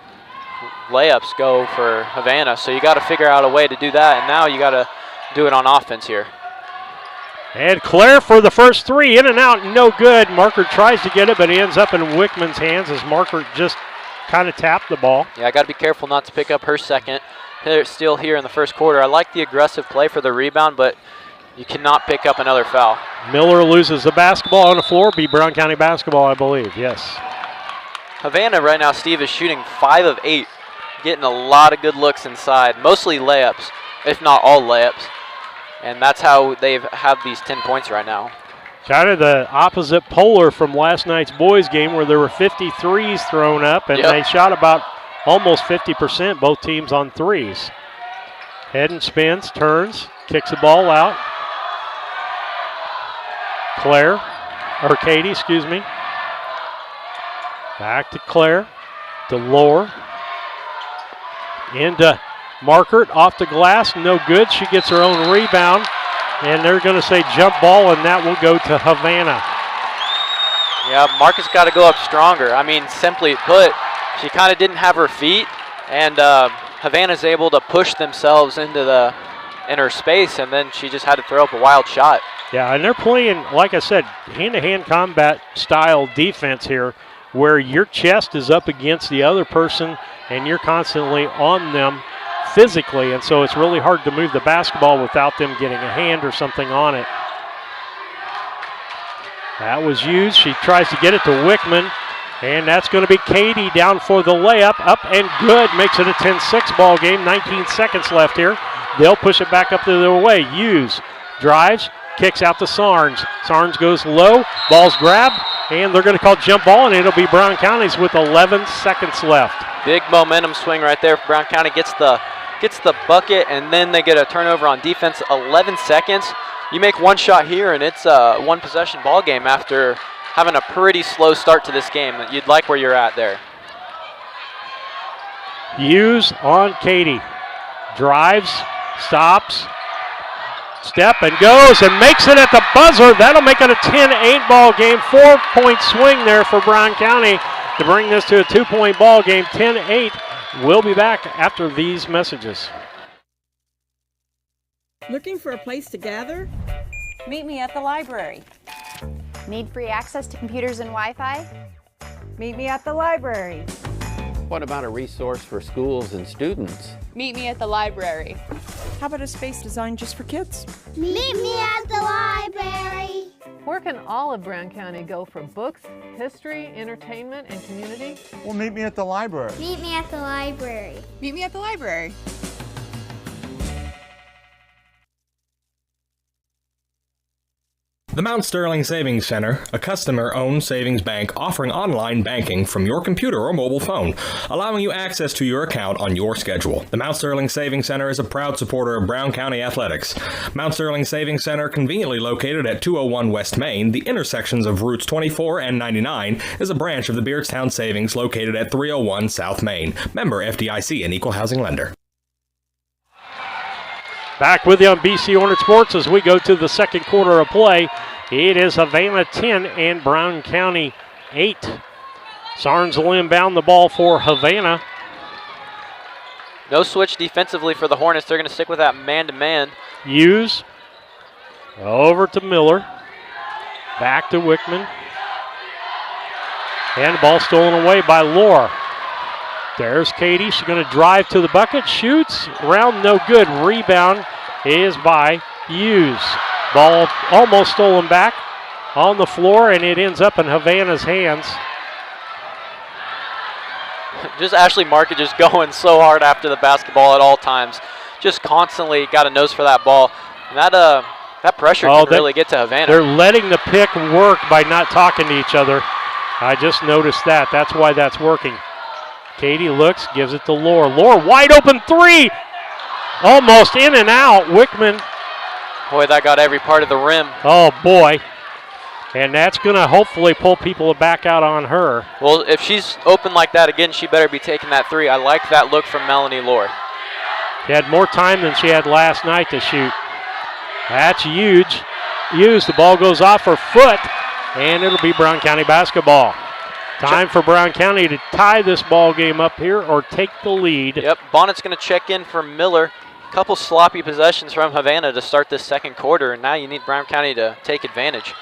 layups go for Havana. So you got to figure out a way to do that, and now you got to do it on offense here. And Claire for the first three, in and out, no good. Markert tries to get it, but it ends up in Wickman's hands as Markert just kind of tapped the ball. Yeah, I got to be careful not to pick up her second. They're still here in the first quarter. I like the aggressive play for the rebound, but you cannot pick up another foul. Miller loses the basketball on the floor. Be Brown County basketball, I believe. Yes. Havana right now, Steve, is shooting 5 of 8, getting a lot of good looks inside, mostly layups, if not all layups. And that's how they have these 10 points right now. Kind of the opposite polar from last night's boys game where there were 53s thrown up, and they shot about almost 50%, both teams on threes. Head and spins, turns, kicks the ball out. Katie, excuse me. Back to Claire, to Lore. Into Markert, off the glass, no good. She gets her own rebound, and they're going to say jump ball, and that will go to Havana. Yeah, Marcus got to go up stronger. I mean, simply put, she kind of didn't have her feet, and Havana's able to push themselves into the inner space, and then she just had to throw up a wild shot. Yeah, and they're playing, like I said, hand-to-hand combat style defense here, where your chest is up against the other person, and you're constantly on them physically, and so it's really hard to move the basketball without them getting a hand or something on it. That was used. She tries to get it to Wickman, and that's going to be Katie down for the layup. Up and good. Makes it a 10-6 ball game. 19 seconds left here. They'll push it back up to their way. Hughes drives, kicks out to Sarnes. Sarnes goes low. Ball's grabbed, and they're going to call jump ball, and it'll be Brown County's with 11 seconds left. Big momentum swing right there. Brown County gets the bucket, and then they get a turnover on defense. 11 seconds. You make one shot here, and it's a one-possession ball game after having a pretty slow start to this game. You'd like where you're at there. Hughes on Katie. Drives, stops, step and goes and makes it at the buzzer. That'll make it a 10-8 ball game. 4-point swing there for Brown County to bring this to a 2-point ball game. 10-8. We'll be back after these messages. Looking for a place to gather? Meet me at the library. Need free access to computers and Wi-Fi? Meet me at the library. What about a resource for schools and students? Meet me at the library. How about a space designed just for kids? Meet me at the library. Where can all of Brown County go for books, history, entertainment, and community? Well, meet me at the library. Meet me at the library. Meet me at the library. The Mount Sterling Savings Center, a customer-owned savings bank offering online banking from your computer or mobile phone, allowing you access to your account on your schedule. The Mount Sterling Savings Center is a proud supporter of Brown County athletics. Mount Sterling Savings Center, conveniently located at 201 West Main, the intersections of routes 24 and 99, is a branch of the Beardstown Savings located at 301 South Main. Member FDIC and Equal Housing Lender. Back with you on BC Hornet Sports as we go to the second quarter of play. It is Havana 10 and Brown County 8. Sarnes will inbound the ball for Havana. No switch defensively for the Hornets. They're going to stick with that man-to-man. Hughes over to Miller. Back to Wickman. And the ball stolen away by Laura. There's Katie. She's going to drive to the bucket. Shoots. Round no good. Rebound is by Hughes. Ball almost stolen back on the floor, and it ends up in Havana's hands. Just Ashley Market just going so hard after the basketball at all times. Just constantly got a nose for that ball. And that pressure can really get to Havana. They're letting the pick work by not talking to each other. I just noticed that. That's why that's working. Katie looks, gives it to Laura. Laura, wide open three. Almost in and out. Wickman. Boy, that got every part of the rim. Oh, boy. And that's going to hopefully pull people back out on her. Well, if she's open like that again, she better be taking that three. I like that look from Melanie Lohr. She had more time than she had last night to shoot. That's huge. The ball goes off her foot, and it'll be Brown County basketball. Time for Brown County to tie this ball game up here or take the lead. Yep, Bonnet's going to check in for Miller. Couple sloppy possessions from Havana to start this second quarter, and now you need Brown County to take advantage.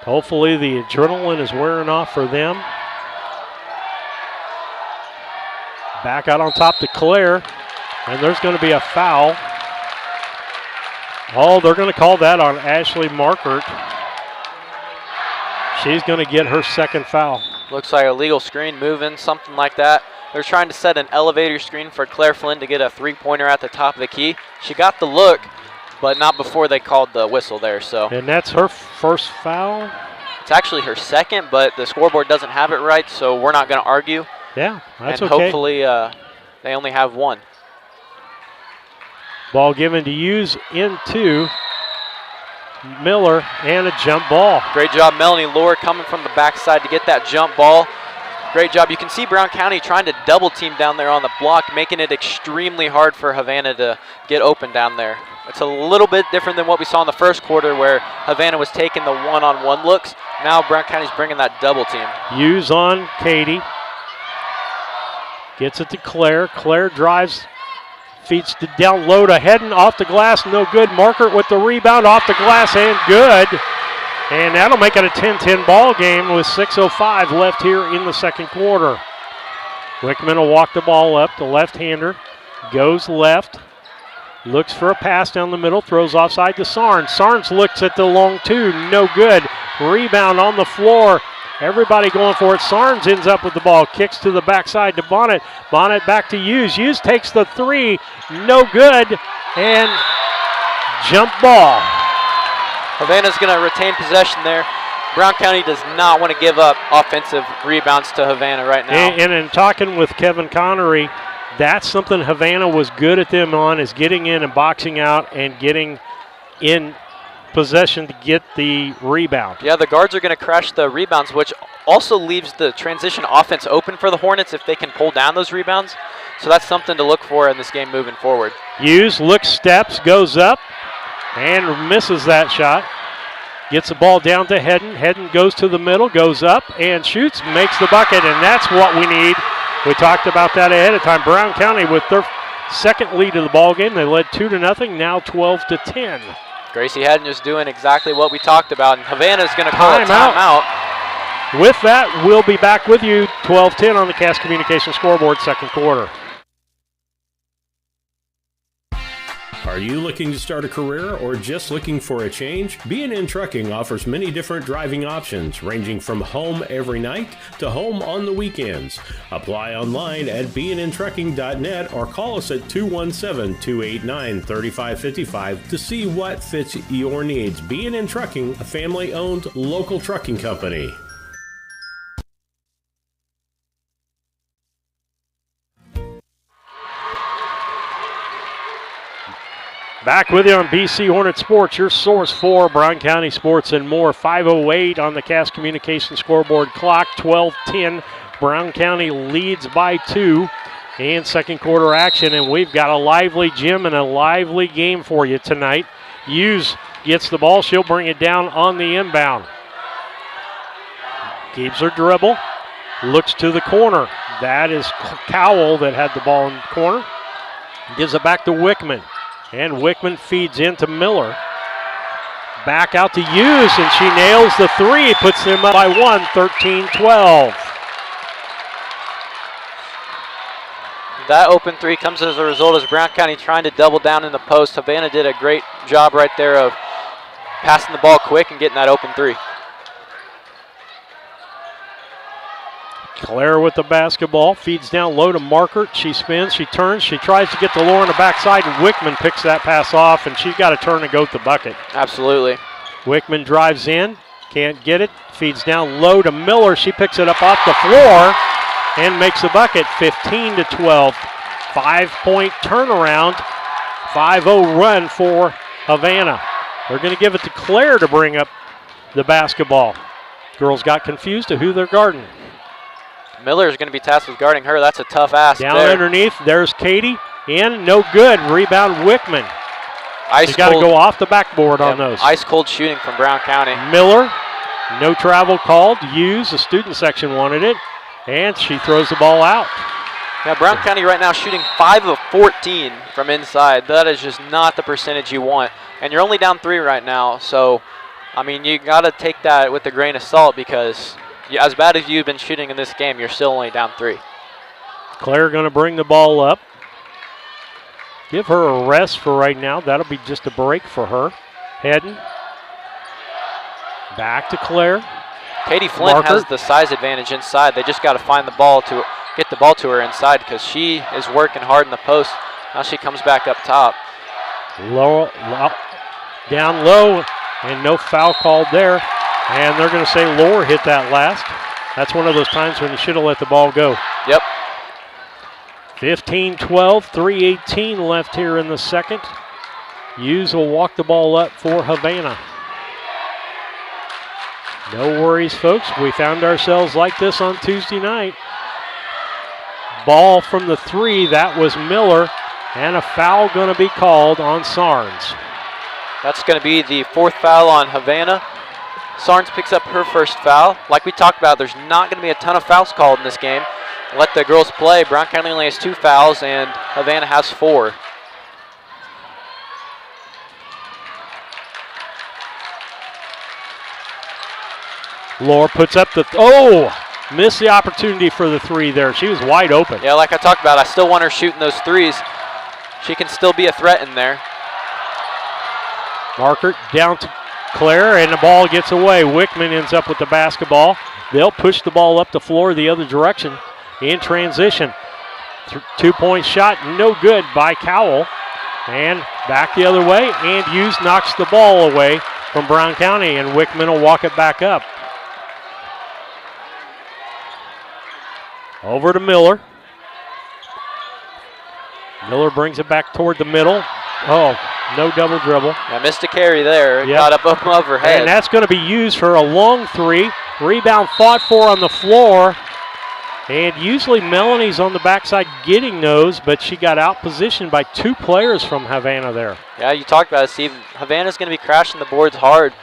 Hopefully the adrenaline is wearing off for them. Back out on top to Claire, and there's going to be a foul. Oh, they're going to call that on Ashley Markert. She's going to get her second foul. Looks like a legal screen moving, something like that. They're trying to set an elevator screen for Claire Flynn to get a three-pointer at the top of the key. She got the look, but not before they called the whistle there. So. And that's her first foul? It's actually her second, but the scoreboard doesn't have it right, so we're not going to argue. Yeah, that's and okay. Hopefully they only have one. Ball given to Hughes into Miller, and a jump ball. Great job, Melanie Lohr, coming from the backside to get that jump ball. Great job. You can see Brown County trying to double team down there on the block, making it extremely hard for Havana to get open down there. It's a little bit different than what we saw in the first quarter where Havana was taking the one-on-one looks. Now Brown County's bringing that double team. Hughes on Katie. Gets it to Claire. Claire drives, feeds to down low to Hedden, off the glass, no good. Markert with the rebound, off the glass, and good. And that'll make it a 10-10 ball game with 6:05 left here in the second quarter. Wickman will walk the ball up, the left-hander goes left, looks for a pass down the middle, throws offside to Sarnes. Sarnes looks at the long two, no good. Rebound on the floor. Everybody going for it. Sarnes ends up with the ball, kicks to the backside to Bonnet. Bonnet back to Hughes. Hughes takes the three, no good, and jump ball. Havana's going to retain possession there. Brown County does not want to give up offensive rebounds to Havana right now. And in talking with Kevin Connery, that's something Havana was good at them on, is getting in and boxing out and getting in possession to get the rebound. Yeah, the guards are going to crash the rebounds, which also leaves the transition offense open for the Hornets if they can pull down those rebounds. So that's something to look for in this game moving forward. Hughes looks, steps, goes up, and misses that shot. Gets the ball down to Hedden. Hedden goes to the middle, goes up, and shoots, makes the bucket, and that's what we need. We talked about that ahead of time. Brown County with their second lead of the ball game. They led 2-0, now 12-10. Gracie Hedden is doing exactly what we talked about, and Havana's going to call a timeout. With that, we'll be back with you 12-10 on the Cass Communications scoreboard, second quarter. Are you looking to start a career or just looking for a change? B&N Trucking offers many different driving options, ranging from home every night to home on the weekends. Apply online at bnntrucking.net or call us at 217-289-3555 to see what fits your needs. B&N Trucking, a family-owned local trucking company. Back with you on BC Hornet Sports, your source for Brown County sports and more. 5:08 on the Cass Communications scoreboard clock. 12-10. Brown County leads by 2 in second quarter action, and we've got a lively gym and a lively game for you tonight. Hughes gets the ball. She'll bring it down on the inbound. Keeps her dribble. Looks to the corner. That is Cowell that had the ball in the corner. Gives it back to Wickman. And Wickman feeds into Miller. Back out to Hughes, and she nails the three. Puts them up by 1, 13-12. That open three comes as a result as Brown County trying to double down in the post. Havana did a great job right there of passing the ball quick and getting that open three. Claire with the basketball, feeds down low to Markert. She spins, she turns, she tries to get the Lohr on the backside, and Wickman picks that pass off, and she's got to turn and go to the bucket. Absolutely. Wickman drives in, can't get it, feeds down low to Miller. She picks it up off the floor and makes the bucket, 15-12. 5-point turnaround, 5-0 run for Havana. They're going to give it to Claire to bring up the basketball. Girls got confused to who they're guarding. Miller is going to be tasked with guarding her. That's a tough ask. Down there. underneath, there's Katie. In, no good. Rebound Wickman. Ice She's got to go off the backboard on those. Ice cold shooting from Brown County. Miller, no travel called. Hughes, the student section wanted it, and she throws the ball out. Yeah, Brown County right now shooting 5 of 14 from inside. That is just not the percentage you want. And you're only down 3 right now, so, I mean, you got to take that with a grain of salt because as bad as you've been shooting in this game, you're still only down 3. Claire going to bring the ball up. Give her a rest for right now. That'll be just a break for her. Heading. Back to Claire. Katie Flint has the size advantage inside. They just got to find the ball to get the ball to her inside because she is working hard in the post. Now she comes back up top. Down low, and no foul called there. And they're going to say Lohr hit that last. That's one of those times when you should have let the ball go. Yep. 15-12, 3:18 left here in the second. Hughes will walk the ball up for Havana. No worries, folks. We found ourselves like this on Tuesday night. Ball from the three, that was Miller, and a foul going to be called on Sarnes. That's going to be the fourth foul on Havana. Sarnes picks up her first foul. Like we talked about, there's not going to be a ton of fouls called in this game. Let the girls play. Brown County only has 2 fouls, and Havana has 4. Lohr puts up the, missed the opportunity for the three there. She was wide open. Yeah, like I talked about, I still want her shooting those threes. She can still be a threat in there. Markert down to Claire, and the ball gets away. Wickman ends up with the basketball. They'll push the ball up the floor the other direction in transition. 2-point shot, no good by Cowell. And back the other way, and Hughes knocks the ball away from Brown County, and Wickman will walk it back up. Over to Miller. Miller brings it back toward the middle. Oh, no double dribble. Yeah, missed a carry there. Yep. Got up above her head. And that's going to be used for a long three. Rebound fought for on the floor. And usually Melanie's on the backside getting those, but she got out positioned by 2 players from Havana there. Yeah, you talked about it, Steve. Havana's going to be crashing the boards hard.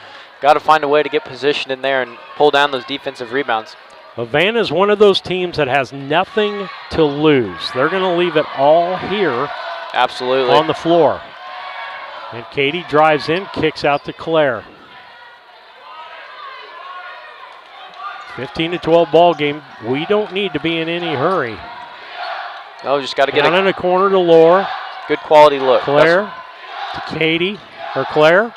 Got to find a way to get positioned in there and pull down those defensive rebounds. Havana is one of those teams that has nothing to lose. They're going to leave it all here. Absolutely. On the floor. And Katie drives in, kicks out to Claire. 15-12 ball game. We don't need to be in any hurry. No, just got to get down in the corner to Lohr. Good quality look. Claire to Katie, or Claire.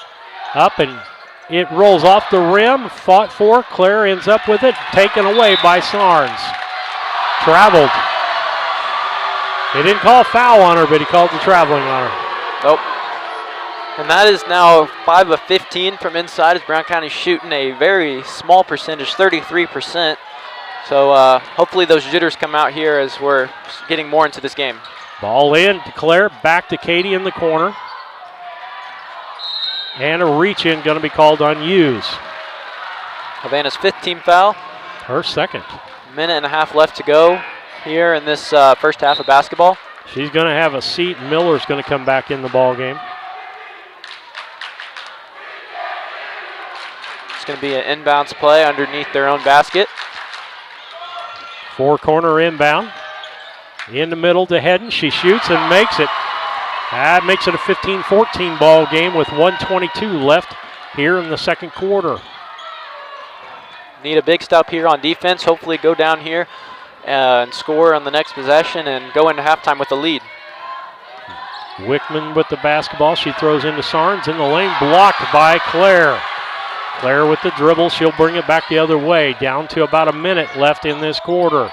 Up, and it rolls off the rim. Fought for. Claire ends up with it. Taken away by Sarnes. Traveled. They didn't call a foul on her, but he called the traveling on her. Nope. And that is now 5 of 15 from inside as Brown County shooting a very small percentage, 33%. So hopefully those jitters come out here as we're getting more into this game. Ball in to Claire, back to Katie in the corner. And a reach in going to be called on Hughes. Havana's 5th team foul. Her second. Minute and a half left to go here in this first half of basketball. She's going to have a seat. Miller's going to come back in the ball game. It's going to be an inbounds play underneath their own basket. 4-corner inbound. In the middle to Hedden. She shoots and makes it. That makes it a 15-14 ball game with 1:22 left here in the second quarter. Need a big stop here on defense. Hopefully go down here and score on the next possession and go into halftime with a lead. Wickman with the basketball. She throws into Sarnes in the lane. Blocked by Claire. Claire with the dribble. She'll bring it back the other way. Down to about a minute left in this quarter.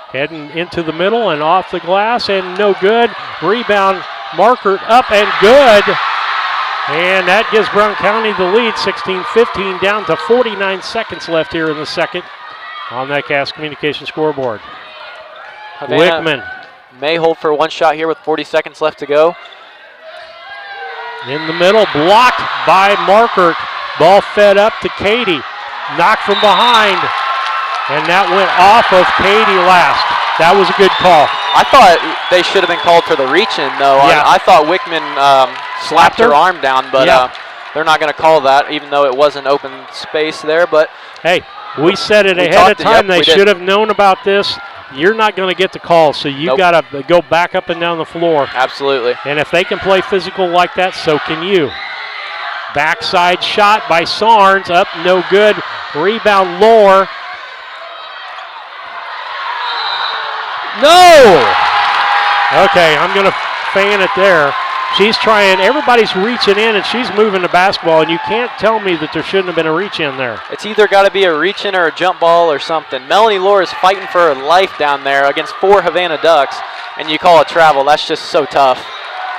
Heading into the middle and off the glass and no good. Rebound. Markert up and good. And that gives Brown County the lead, 16-15, down to 49 seconds left here in the second on that Cass Communication scoreboard. Wickman may hold for one shot here with 40 seconds left to go. In the middle, blocked by Markert. Ball fed up to Katie. Knocked from behind. And that went off of Katie last. That was a good call. I thought they should have been called for the reach-in, though. Yeah. I thought Wickman slapped her arm down, but they're not going to call that, even though it was an open space there. But hey, we said it ahead of time. They should have known about this. You're not going to get the call, so you got to go back up and down the floor. Absolutely. And if they can play physical like that, so can you. Backside shot by Sarnes, up, no good. Rebound, Lohr. No! Okay, I'm going to fan it there. She's trying, everybody's reaching in, and she's moving the basketball, and you can't tell me that there shouldn't have been a reach in there. It's either got to be a reach in or a jump ball or something. Melanie Lohr is fighting for her life down there against 4 Havana Ducks, and you call it travel. That's just so tough.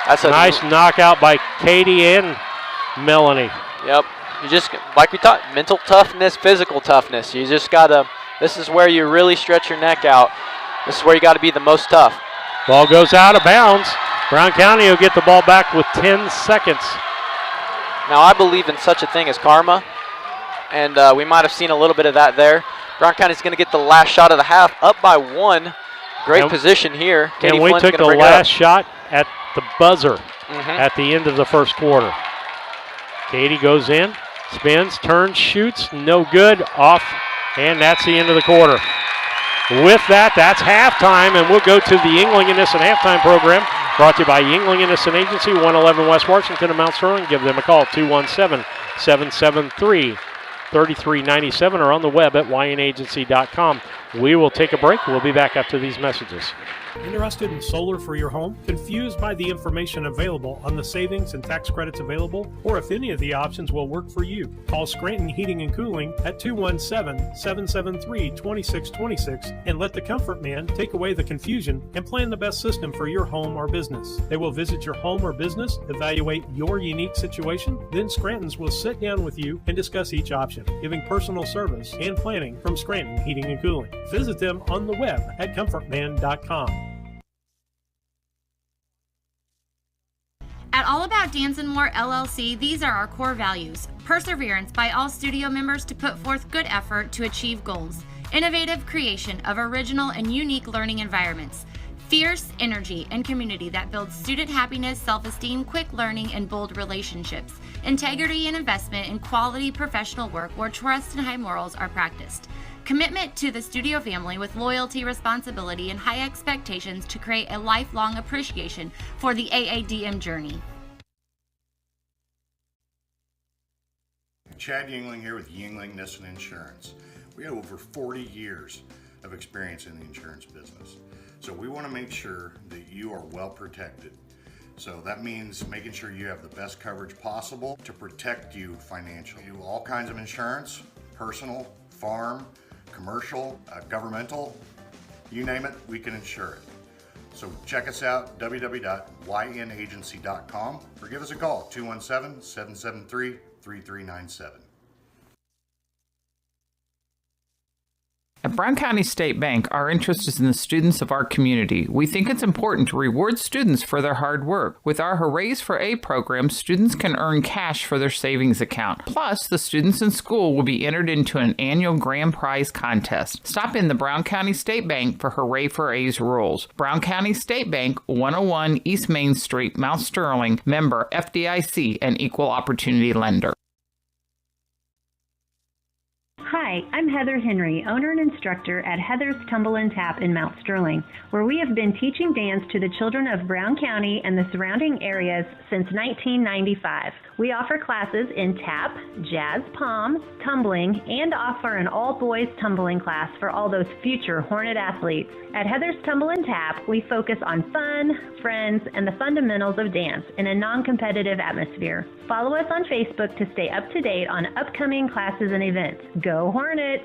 That's a nice knockout by Katie and Melanie. Yep. You just, like we talked, mental toughness, physical toughness. You just got to, this is where you really stretch your neck out. This is where you got to be the most tough. Ball goes out of bounds. Brown County will get the ball back with 10 seconds. Now, I believe in such a thing as karma, and we might have seen a little bit of that there. Brown County's going to get the last shot of the half, up by 1. Great position here. Katie and we Flynn's took the last shot at the buzzer at the end of the first quarter. Katie goes in, spins, turns, shoots, no good, off, and that's the end of the quarter. With that, that's halftime, and we'll go to the Yingling and Nissen halftime program, brought to you by Yingling and Nissen Agency, 111 West Washington and Mount Sterling. Give them a call, 217-773-3397, or on the web at ynagency.com. We will take a break. We'll be back after these messages. Interested in solar for your home? Confused by the information available on the savings and tax credits available? Or if any of the options will work for you? Call Scranton Heating and Cooling at 217-773-2626 and let the Comfort Man take away the confusion and plan the best system for your home or business. They will visit your home or business, evaluate your unique situation, then Scranton's will sit down with you and discuss each option, giving personal service and planning from Scranton Heating and Cooling. Visit them on the web at comfortman.com. At All About Dance and More LLC, these are our core values. Perseverance by all studio members to put forth good effort to achieve goals. Innovative creation of original and unique learning environments. Fierce energy and community that builds student happiness, self-esteem, quick learning, and bold relationships. Integrity and investment in quality professional work where trust and high morals are practiced. Commitment to the studio family with loyalty, responsibility, and high expectations to create a lifelong appreciation for the AADM journey. Chad Yingling here with Yingling Nissen Insurance. We have over 40 years of experience in the insurance business. So we want to make sure that you are well protected. So that means making sure you have the best coverage possible to protect you financially. We do all kinds of insurance, personal, farm, commercial, governmental, you name it, we can insure it. So check us out, www.ynagency.com, or give us a call, 217-773-3397. At Brown County State Bank, our interest is in the students of our community. We think it's important to reward students for their hard work. With our Hoorays for A program, students can earn cash for their savings account. Plus, the students in school will be entered into an annual grand prize contest. Stop in the Brown County State Bank for Hooray for A's rules. Brown County State Bank, 101 East Main Street, Mount Sterling, member FDIC, and equal opportunity lender. Hi, I'm Heather Henry, owner and instructor at Heather's Tumble and Tap in Mount Sterling, where we have been teaching dance to the children of Brown County and the surrounding areas since 1995. We offer classes in tap, jazz palm, tumbling, and offer an all-boys tumbling class for all those future Hornet athletes. At Heather's Tumble and Tap, we focus on fun, friends, and the fundamentals of dance in a non-competitive atmosphere. Follow us on Facebook to stay up to date on upcoming classes and events. Go Hornets!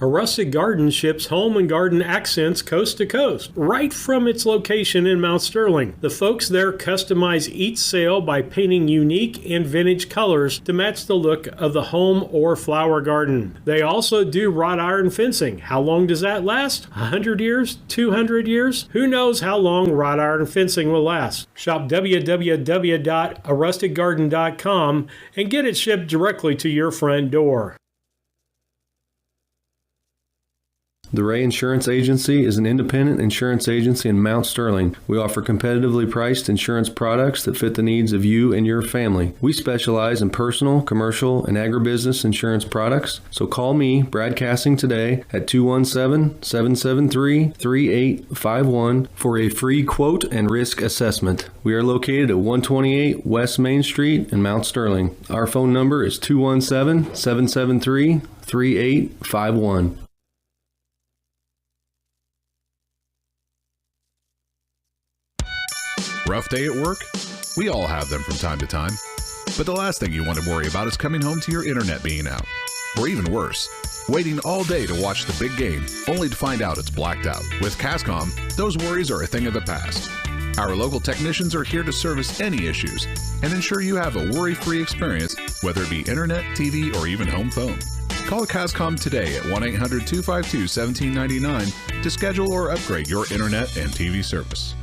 A Rustic Garden ships home and garden accents coast to coast, right from its location in Mount Sterling. The folks there customize each sail by painting unique and vintage colors to match the look of the home or flower garden. They also do wrought iron fencing. How long does that last? 100 years? 200 years? Who knows how long wrought iron fencing will last? Shop www.arusticgarden.com and get it shipped directly to your front door. The Ray Insurance Agency is an independent insurance agency in Mount Sterling. We offer competitively priced insurance products that fit the needs of you and your family. We specialize in personal, commercial, and agribusiness insurance products. So call me, Brad Cassing, today at 217-773-3851 for a free quote and risk assessment. We are located at 128 West Main Street in Mount Sterling. Our phone number is 217-773-3851. Rough day at work? We all have them from time to time. But the last thing you want to worry about is coming home to your internet being out. Or even worse, waiting all day to watch the big game, only to find out it's blacked out. With Cascom, those worries are a thing of the past. Our local technicians are here to service any issues and ensure you have a worry-free experience, whether it be internet, TV, or even home phone. Call Cascom today at 1-800-252-1799 to schedule or upgrade your internet and TV service.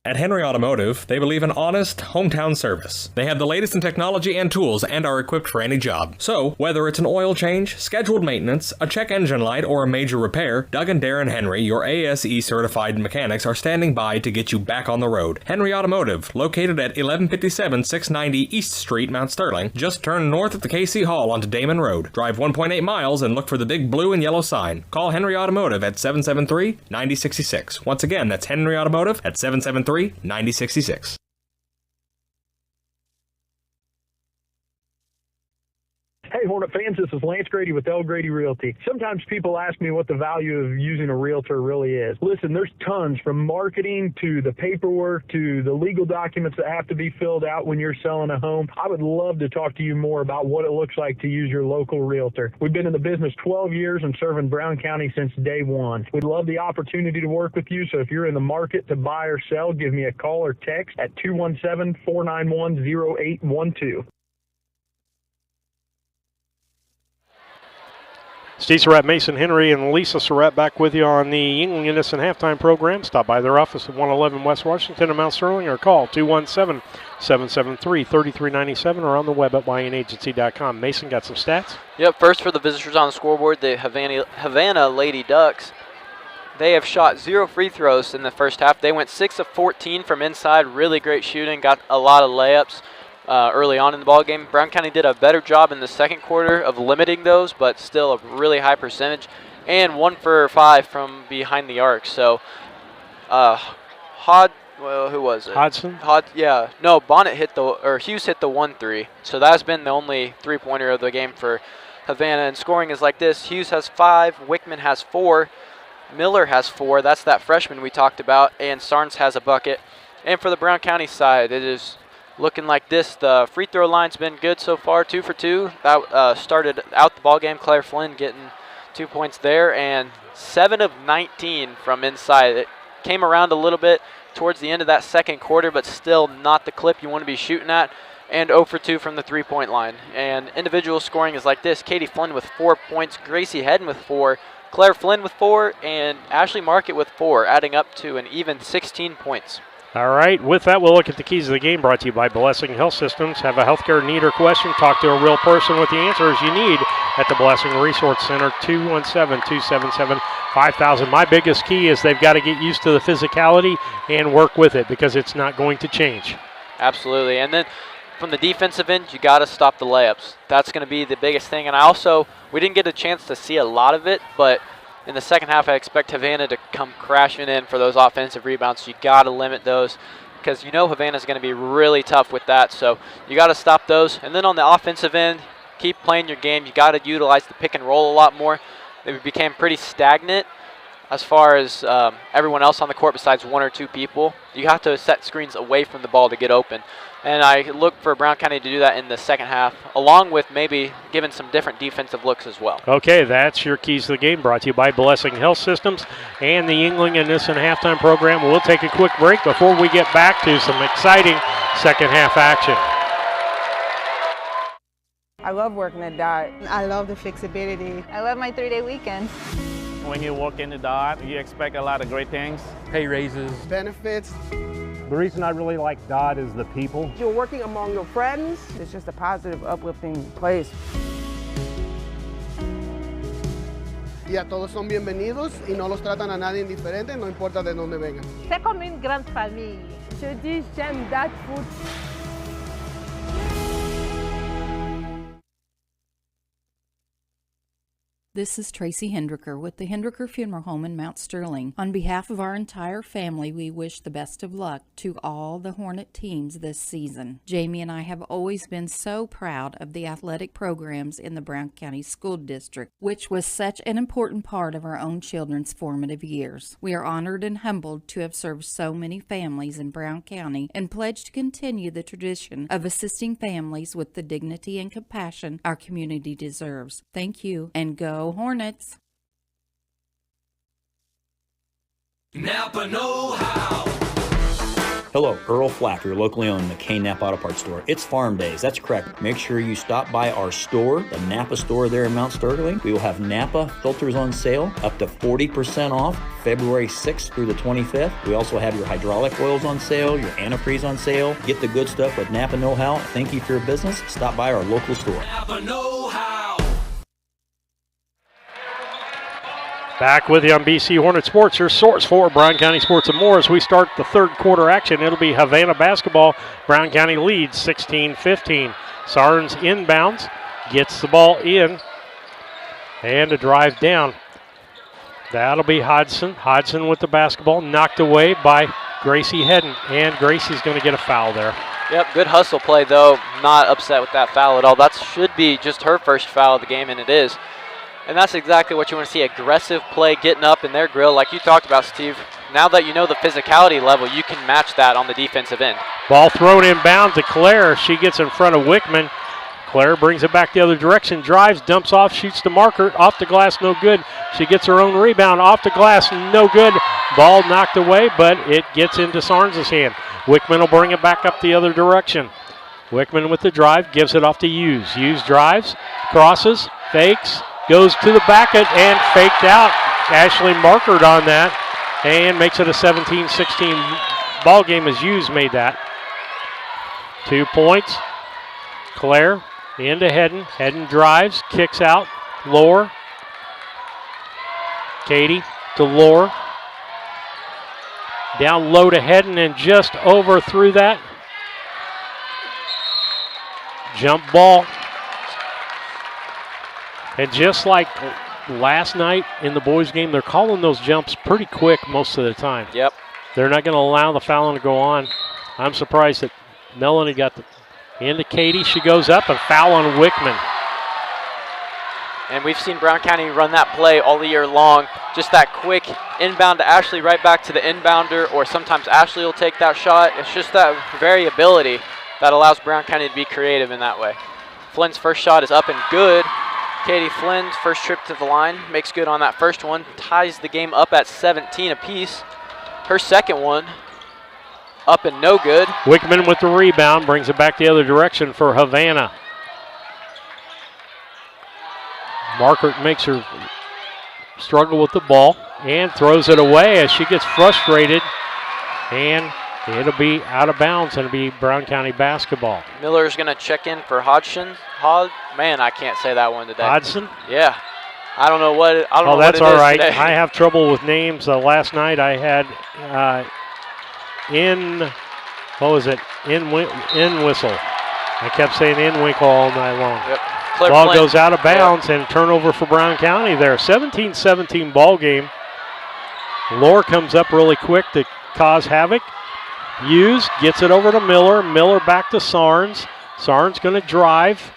At Henry Automotive, they believe in honest, hometown service. They have the latest in technology and tools and are equipped for any job. So, whether it's an oil change, scheduled maintenance, a check engine light, or a major repair, Doug and Darren Henry, your ASE certified mechanics, are standing by to get you back on the road. Henry Automotive, located at 1157 690 East Street, Mount Sterling. Just turn north at the KC Hall onto Damon Road. Drive 1.8 miles and look for the big blue and yellow sign. Call Henry Automotive at 773-9066. Once again, that's Henry Automotive at 773-9066. Hey, Hornet fans, this is Lance Grady with L. Grady Realty. Sometimes people ask me what the value of using a realtor really is. Listen, there's tons, from marketing to the paperwork to the legal documents that have to be filled out when you're selling a home. I would love to talk to you more about what it looks like to use your local realtor. We've been in the business 12 years and serving Brown County since day one. We'd love the opportunity to work with you, so if you're in the market to buy or sell, give me a call or text at 217-491-0812. Steve Surratt, Mason Henry, and Lisa Surratt back with you on the Yuengling Innocent Halftime Program. Stop by their office at 111 West Washington in Mount Sterling or call 217-773-3397 or on the web at ynagency.com. Mason, got some stats? Yep, first for the visitors on the scoreboard, the Havana Lady Ducks. They have shot 0 free throws in the first half. They went 6 of 14 from inside. Really great shooting, got a lot of layups early on in the ball game. Brown County did a better job in the second quarter of limiting those, but still a really high percentage. And 1 for 5 from behind the arc. So, who was it? Hodson? Bonnet hit Hughes hit the 1-3. So that's been the only three-pointer of the game for Havana. And scoring is like this: Hughes has 5, Wickman has 4, Miller has 4. That's that freshman we talked about, and Sarnes has a bucket. And for the Brown County side, it is looking like this. The free throw line's been good so far, 2 for 2. That started out the ball game. Claire Flynn getting 2 points there, and 7 of 19 from inside. It came around a little bit towards the end of that second quarter, but still not the clip you want to be shooting at. And 0 for 2 from the three-point line. And individual scoring is like this: Katie Flynn with 4 points, Gracie Hedden with 4, Claire Flynn with 4, and Ashley Market with 4, adding up to an even 16 points. All right, with that, we'll look at the keys of the game, brought to you by Blessing Health Systems. Have a healthcare need or question, talk to a real person with the answers you need at the Blessing Resource Center, 217-277-5000. My biggest key is they've got to get used to the physicality and work with it, because it's not going to change. Absolutely. And then from the defensive end, you got to stop the layups. That's going to be the biggest thing. And we didn't get a chance to see a lot of it, but in the second half, I expect Havana to come crashing in for those offensive rebounds. So you got to limit those, because you know Havana's going to be really tough with that. So you got to stop those. And then on the offensive end, keep playing your game. You got to utilize the pick and roll a lot more. They became pretty stagnant as far as everyone else on the court besides 1 or 2 people. You have to set screens away from the ball to get open. And I look for Brown County to do that in the second half, along with maybe giving some different defensive looks as well. Okay, that's your keys to the game, brought to you by Blessing Health Systems and the Yuengling Innocent Halftime Program. We'll take a quick break before we get back to some exciting second half action. I love working at DOT. I love the flexibility. I love my 3-day weekend. When you work in the DOT, you expect a lot of great things. Pay raises. Benefits. The reason I really like DOT is the people. You're working among your friends. It's just a positive, uplifting place. y a todos son bienvenidos y no los tratan a nadie indiferente, no importa de dónde vengan. C'est comme une grande famille. Je dis j'aime that food. This is Tracy Hendricker with the Hendricker Funeral Home in Mount Sterling. On behalf of our entire family, we wish the best of luck to all the Hornet teams this season. Jamie and I have always been so proud of the athletic programs in the Brown County School District, which was such an important part of our own children's formative years. We are honored and humbled to have served so many families in Brown County and pledge to continue the tradition of assisting families with the dignity and compassion our community deserves. Thank you, and go Hornets! Napa know-how. Hello, Earl Flack, your locally owned McCain Napa Auto Parts store. It's farm days, that's correct. Make sure you stop by our store, the Napa store there in Mount Sterling. We will have Napa filters on sale, up to 40% off, February 6th through the 25th. We also have your hydraulic oils on sale, your antifreeze on sale. Get the good stuff with Napa know-how. Thank you for your business. Stop by our local store. Napa know-how. Back with you on BC Hornet Sports, your source for Brown County sports and more. As we start the third quarter action, it'll be Havana basketball. Brown County leads 16-15. Sarnes inbounds, gets the ball in, and a drive down. That'll be Hodgson. Hodgson with the basketball, knocked away by Gracie Hedden, and Gracie's going to get a foul there. Yep, good hustle play, though. Not upset with that foul at all. That should be just her first foul of the game, and it is. And that's exactly what you want to see, aggressive play, getting up in their grill, like you talked about, Steve. Now that you know the physicality level, you can match that on the defensive end. Ball thrown inbound to Claire. She gets in front of Wickman. Claire brings it back the other direction, drives, dumps off, shoots the marker, off the glass, no good. She gets her own rebound, off the glass, no good. Ball knocked away, but it gets into Sarnes' hand. Wickman will bring it back up the other direction. Wickman with the drive, gives it off to Hughes. Hughes drives, crosses, fakes, goes to the bucket and faked out. Ashley markered on that and makes it a 17-16 ball game as Hughes made that. 2 points. Claire into Hedden. Hedden drives, kicks out. Lohr. Katie to Lohr. Down low to Hedden and just overthrew that. Jump ball. And just like last night in the boys' game, they're calling those jumps pretty quick most of the time. Yep. They're not going to allow the fouling to go on. I'm surprised that Melanie got the into Katie. She goes up and foul on Wickman. And we've seen Brown County run that play all year long. Just that quick inbound to Ashley, right back to the inbounder, or sometimes Ashley will take that shot. It's just that variability that allows Brown County to be creative in that way. Flynn's first shot is up and good. Katie Flynn's first trip to the line makes good on that first one, ties the game up at 17 apiece. Her second one up and no good. Wickman with the rebound, brings it back the other direction for Havana. Markert makes her struggle with the ball and throws it away as she gets frustrated, and it'll be out of bounds and it'll be Brown County basketball. Miller's going to check in for Hodgson. Man, I can't say that one today. Hodgson? Yeah. I don't know what it, I don't know what it is that's all right. today. I have trouble with names. Last night I had in Whistle. I kept saying in Winkle all night long. Yep. Ball goes out of bounds and turnover for Brown County there. 17-17 ball game. Lohr comes up really quick to cause havoc. Hughes gets it over to Miller. Miller back to Sarnes. Sarnes going to drive.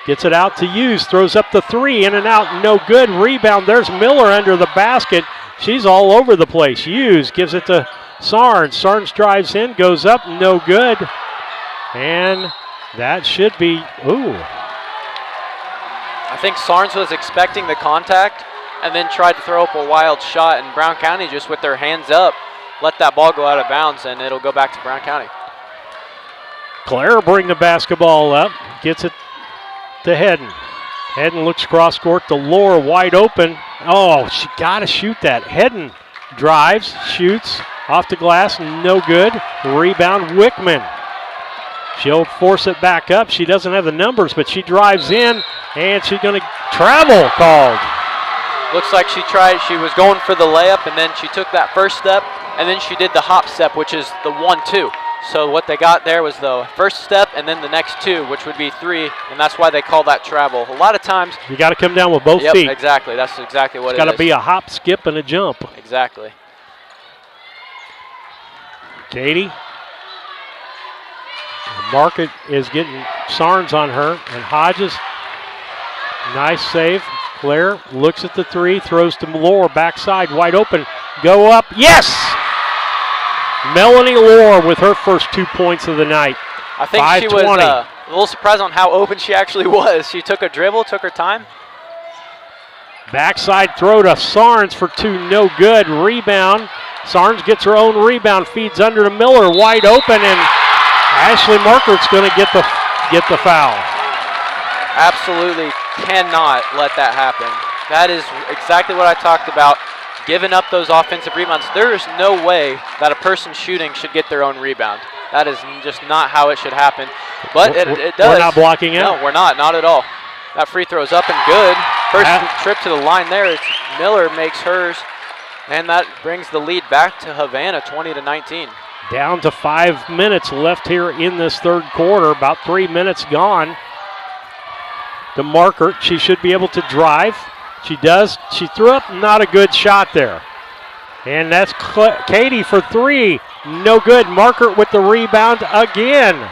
Gets it out to Hughes. Throws up the three. In and out. No good. Rebound. There's Miller under the basket. She's all over the place. Hughes gives it to Sarnes. Sarnes drives in. Goes up. No good. And that should be, I think Sarnes was expecting the contact and then tried to throw up a wild shot, and Brown County just with their hands up let that ball go out of bounds, and it'll go back to Brown County. Claire bring the basketball up, gets it to Hedden. Hedden looks cross court to Lohr, wide open. Oh, she got to shoot that. Hedden drives, shoots, off the glass, no good. Rebound, Wickman. She'll force it back up. She doesn't have the numbers, but she drives in, and she's going to travel called. Looks like she was going for the layup, and then she took that first step, and then she did the hop step, which is the 1-2. So what they got there was the first step and then the next 2, which would be 3, and that's why they call that travel. A lot of times you got to come down with both feet. Exactly. That's exactly what it's got to be a hop, skip, and a jump. Exactly. Katie. Market is getting Sarnes on her, and Hodges. Nice save. Claire looks at the 3, throws to Lohr, backside, wide open. Go up. Yes! Melanie Lohr with her first 2 points of the night. I think she was a little surprised on how open she actually was. She took a dribble, took her time. Backside throw to Sarnes for 2, no good. Rebound. Sarnes gets her own rebound, feeds under to Miller, wide open, and Ashley Markert's going to get the foul. Absolutely cannot let that happen. That is exactly what I talked about. Giving up those offensive rebounds. There is no way that a person shooting should get their own rebound. That is just not how it should happen. But it does. We're not blocking out. No, we're not at all. That free throw is up and good. First trip to the line there. It's Miller makes hers, and that brings the lead back to Havana, 20-19. Down to 5 minutes left here in this third quarter. About 3 minutes gone. To Markert, she should be able to drive. She does. She threw up not a good shot there. And that's Katie for 3. No good. Markert with the rebound again.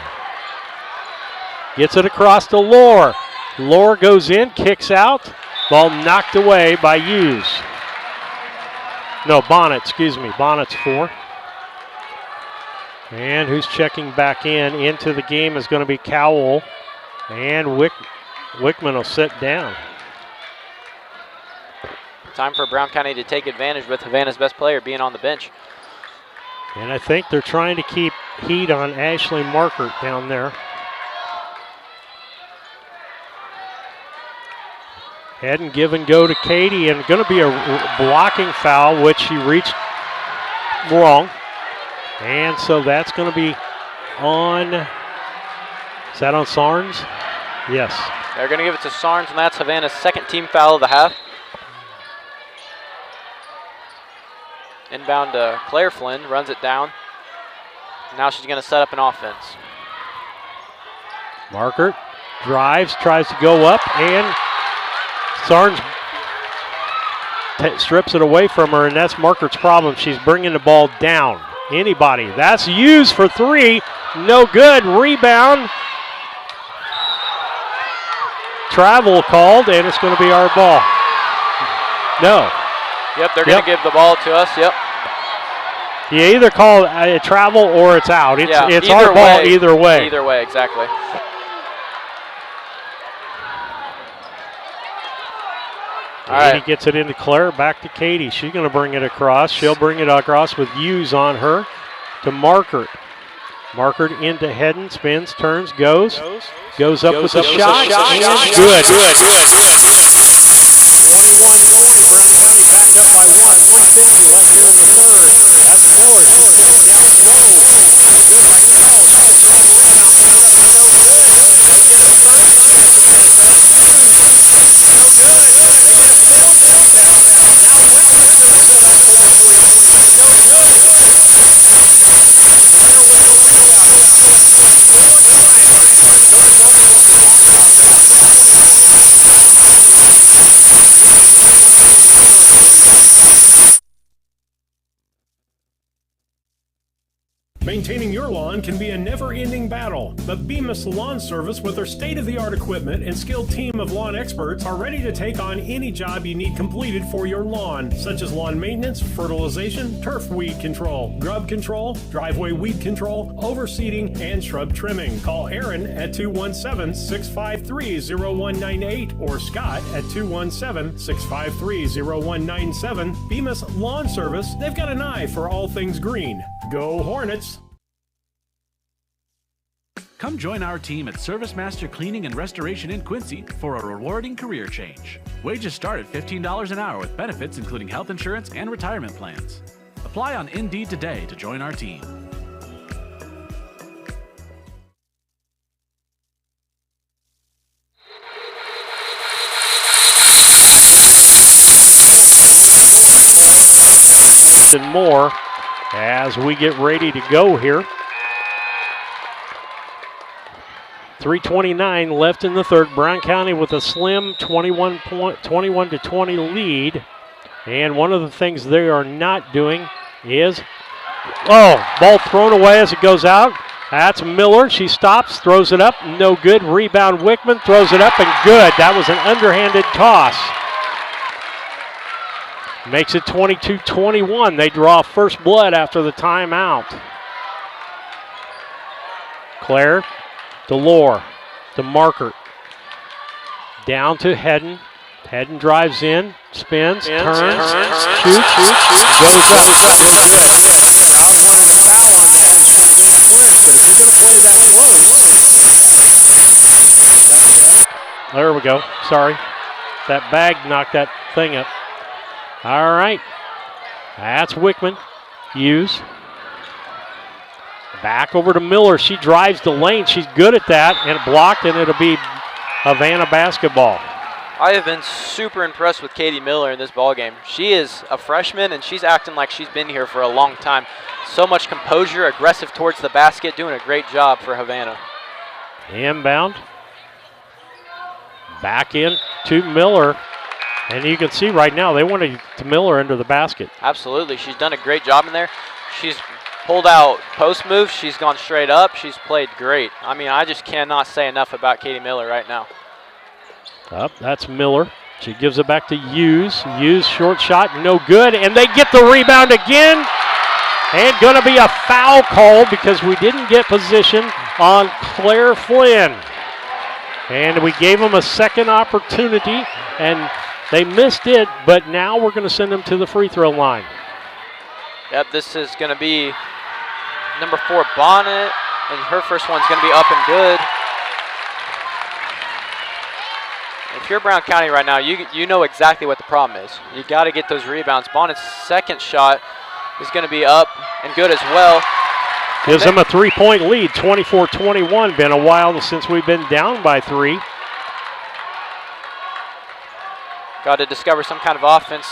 Gets it across to Lohr. Lohr goes in, kicks out. Ball knocked away by Hughes. No, Bonnet, excuse me. Bonnet's 4. And who's checking back into the game is going to be Cowell. And Wickman will sit down. Time for Brown County to take advantage with Havana's best player being on the bench. And I think they're trying to keep heat on Ashley Markert down there. Head and give and go to Katie, and going to be a blocking foul, which she reached wrong. And so that's going to be on, is that on Sarnes? Yes. They're going to give it to Sarnes, and that's Havana's second team foul of the half. Inbound to Claire Flynn, runs it down. Now she's going to set up an offense. Markert drives, tries to go up, and Sarnes strips it away from her, and that's Markert's problem. She's bringing the ball down. Anybody. That's Hughes for 3. No good. Rebound. Travel called, and it's going to be our ball. No. Yep, they're going to give the ball to us. Yep. You either call a travel or it's out. It's our ball either way. Either way, exactly. Katie gets it into Claire, back to Katie. She's going to bring it across. She'll bring it across with Hughes on her to Markert. Markert into Hedden, spins, turns, goes up with the shot. Good. 21-20, Brown County back up by 1. 1:50 left here in the third. That's Miller. She sits down low. Good right now. Strong rebound. Put it up for no good. They get a third. That's Hughes. No good. Again, Mills. Now Wickman's going to set up 4-3. No good. Claire with the rebound. 4 times. What's wrong with your offense? Maintaining your lawn can be a never-ending battle, but Bemis Lawn Service, with their state-of-the-art equipment and skilled team of lawn experts, are ready to take on any job you need completed for your lawn, such as lawn maintenance, fertilization, turf weed control, grub control, driveway weed control, overseeding, and shrub trimming. Call Aaron at 217-653-0198 or Scott at 217-653-0197. Bemis Lawn Service, they've got an eye for all things green. Go Hornets! Come join our team at Service Master Cleaning and Restoration in Quincy for a rewarding career change. Wages start at $15 an hour with benefits including health insurance and retirement plans. Apply on Indeed today to join our team. Sports and more as we get ready to go here. 3:29 left in the third. Brown County with a slim 21 to 20 lead. And one of the things they are not doing is, ball thrown away as it goes out. That's Miller. She stops, throws it up, no good. Rebound Wickman, throws it up and good. That was an underhanded toss. Makes it 22-21. They draw first blood after the timeout. Claire, Delore, to Markert. Down to Hedden. Hedden drives in, spins, turns, shoots, goes up, no good. Crowd wanted a foul on that. Should have been Flynn, but if you're going to play that close. There we go. Sorry. That bag knocked that thing up. All right. That's Wickman. Hughes. Back over to Miller. She drives the lane. She's good at that, and blocked, and it'll be Havana basketball. I have been super impressed with Katie Miller in this ballgame. She is a freshman, and she's acting like she's been here for a long time. So much composure, aggressive towards the basket, doing a great job for Havana. Inbound. Back in to Miller. And you can see right now they wanted to Miller into the basket. Absolutely. She's done a great job in there. She's pulled out post moves. She's gone straight up. She's played great. I mean, I just cannot say enough about Katie Miller right now. Up, that's Miller. She gives it back to Hughes. Hughes, short shot, no good. And they get the rebound again. And going to be a foul call because we didn't get position on Claire Flynn. And we gave them a second opportunity, and they missed it, but now we're going to send them to the free throw line. Yep, this is going to be number 4, Bonnet, and her first one's going to be up and good. If you're Brown County right now, you know exactly what the problem is. You got to get those rebounds. Bonnet's second shot is going to be up and good as well. Gives them a 3-point lead, 24-21. Been a while since we've been down by 3. Got to discover some kind of offense.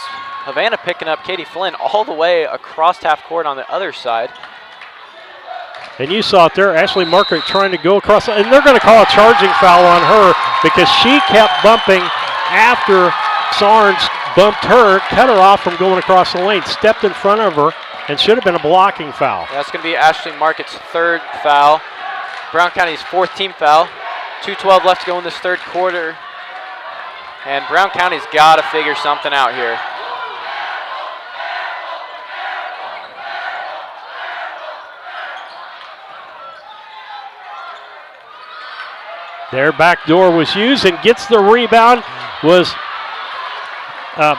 Havana picking up Katie Flynn all the way across half court on the other side. And you saw it there, Ashley Markert trying to go across, and they're going to call a charging foul on her because she kept bumping after Sarnes bumped her, cut her off from going across the lane, stepped in front of her, and should have been a blocking foul. That's going to be Ashley Markett's third foul. Brown County's 4th team foul. 2:12 left to go in this third quarter. And Brown County's got to figure something out here. Their back door was used and gets the rebound was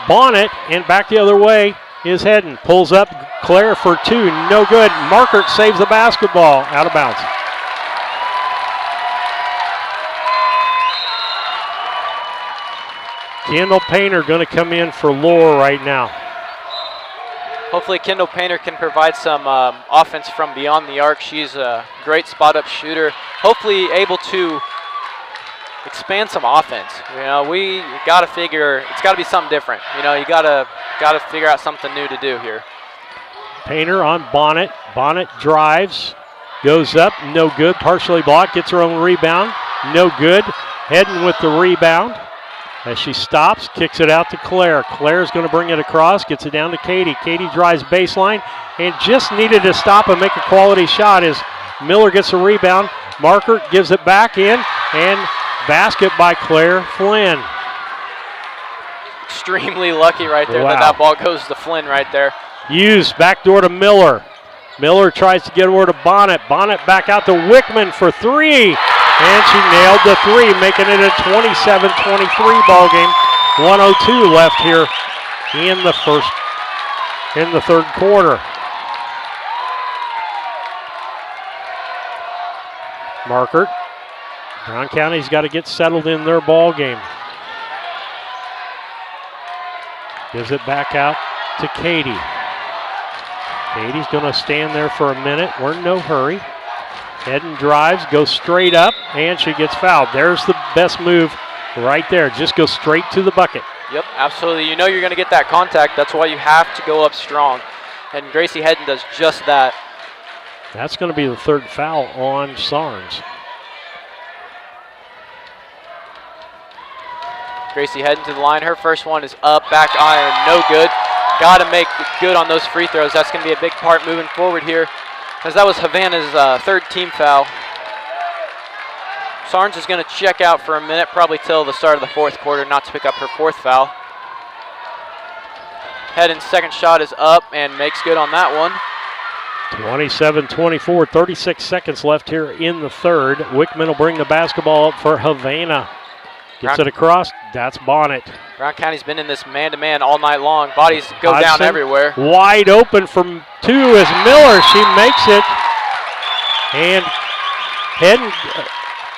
Bonnet, and back the other way is Hedden. Pulls up Claire for 2, no good. Markert saves the basketball, out of bounds. Kendall Painter going to come in for Lore right now. Hopefully Kendall Painter can provide some offense from beyond the arc. She's a great spot-up shooter. Hopefully able to expand some offense. You know, we got to figure, it's got to be something different. You know, you got to figure out something new to do here. Painter on Bonnet. Bonnet drives, goes up, no good. Partially blocked, gets her own rebound, no good. Hedden with the rebound. As she stops, kicks it out to Claire. Claire's going to bring it across, gets it down to Katie. Katie drives baseline and just needed to stop and make a quality shot as Miller gets the rebound. Markert gives it back in, and basket by Claire Flynn. Extremely lucky right there Wow. that ball goes to Flynn right there. Used, backdoor to Miller. Miller tries to get over to Bonnet. Bonnet back out to Wickman for 3. And she nailed the 3, making it a 27-23 ball game. 1:02 left here in the third quarter. Markert. Brown County's got to get settled in their ball game. Gives it back out to Katie. Katie's going to stand there for a minute. We're in no hurry. Hedden drives, goes straight up, and she gets fouled. There's the best move right there. Just go straight to the bucket. Yep, absolutely. You know you're going to get that contact. That's why you have to go up strong. And Gracie Hedden does just that. That's going to be the third foul on Sarnes. Gracie Hedden to the line. Her first one is up, back iron, no good. Got to make good on those free throws. That's going to be a big part moving forward here, as that was Havana's third team foul. Sarnes is going to check out for a minute, probably till the start of the fourth quarter, not to pick up her fourth foul. Hedden's second shot is up and makes good on that one. 27-24, 36 seconds left here in the third. Wickman will bring the basketball up for Havana. Gets it across, that's Bonnet. Brown County's been in this man-to-man all night long. Bodies go down everywhere. Wide open from two is Miller. She makes it. And Hedden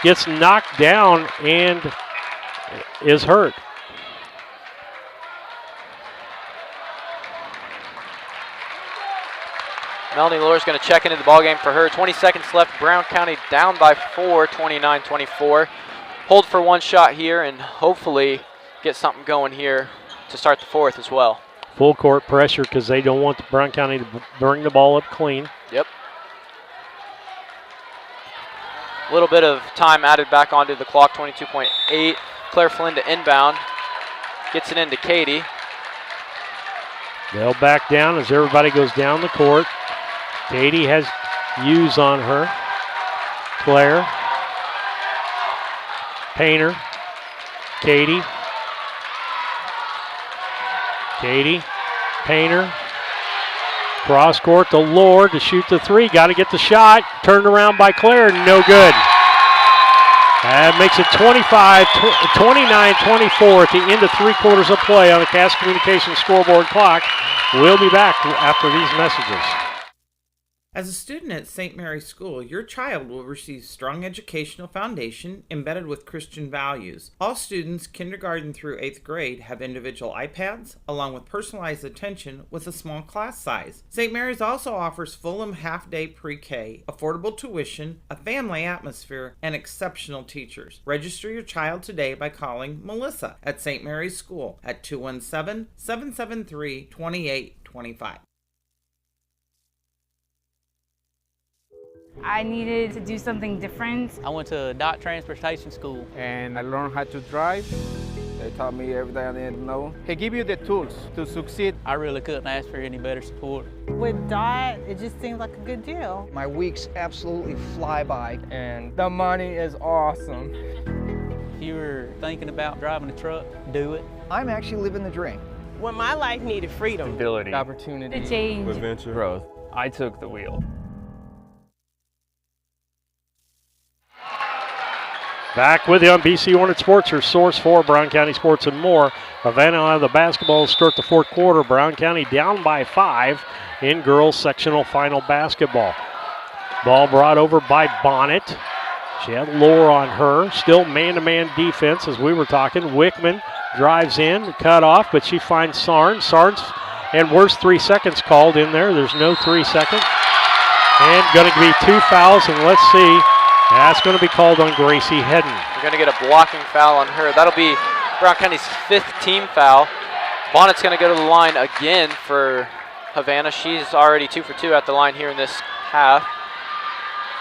gets knocked down and is hurt. Melanie Lohr's going to check into the ballgame for her. 20 seconds left. Brown County down by 4, 29-24. Hold for one shot here and hopefully get something going here to start the fourth as well. Full court pressure because they don't want Brown County to bring the ball up clean. Yep. A little bit of time added back onto the clock, 22.8. Claire Flynn to inbound. Gets it into Katie. They'll back down as everybody goes down the court. Katie has Hughes on her. Claire. Painter. Katie. Katie. Painter. Cross court to Lohr to shoot the three. Got to get the shot. Turned around by Claire. No good. That makes it 29-24 at the end of 3 quarters of play on the Cass Communications scoreboard clock. We'll be back after these messages. As a student at St. Mary's School, your child will receive strong educational foundation embedded with Christian values. All students, kindergarten through 8th grade, have individual iPads, along with personalized attention with a small class size. St. Mary's also offers Fulham half-day pre-K, affordable tuition, a family atmosphere, and exceptional teachers. Register your child today by calling Melissa at St. Mary's School at 217-773-2825. I needed to do something different. I went to DOT transportation school and I learned how to drive. They taught me everything I needed to know. They give you the tools to succeed. I really couldn't ask for any better support. With DOT, it just seems like a good deal. My weeks absolutely fly by. And the money is awesome. If you were thinking about driving a truck, do it. I'm actually living the dream. When my life needed freedom, stability, opportunity, the change, adventure, growth, I took the wheel. Back with you on BC Hornet Sports, your source for Brown County sports and more. Havana will have the basketball to start the fourth quarter. Brown County down by 5 in girls sectional final basketball. Ball brought over by Bonnet. She had Lohr on her. Still man-to-man defense as we were talking. Wickman drives in, cut off, but she finds Sarnes. Sarnes, and worst 3 seconds called in there. There's no 3 seconds. And going to be 2 fouls, and let's see. That's going to be called on Gracie Hedden. We're going to get a blocking foul on her. That'll be Brown County's 5th team foul. Bonnet's going to go to the line again for Havana. She's already 2 for 2 at the line here in this half.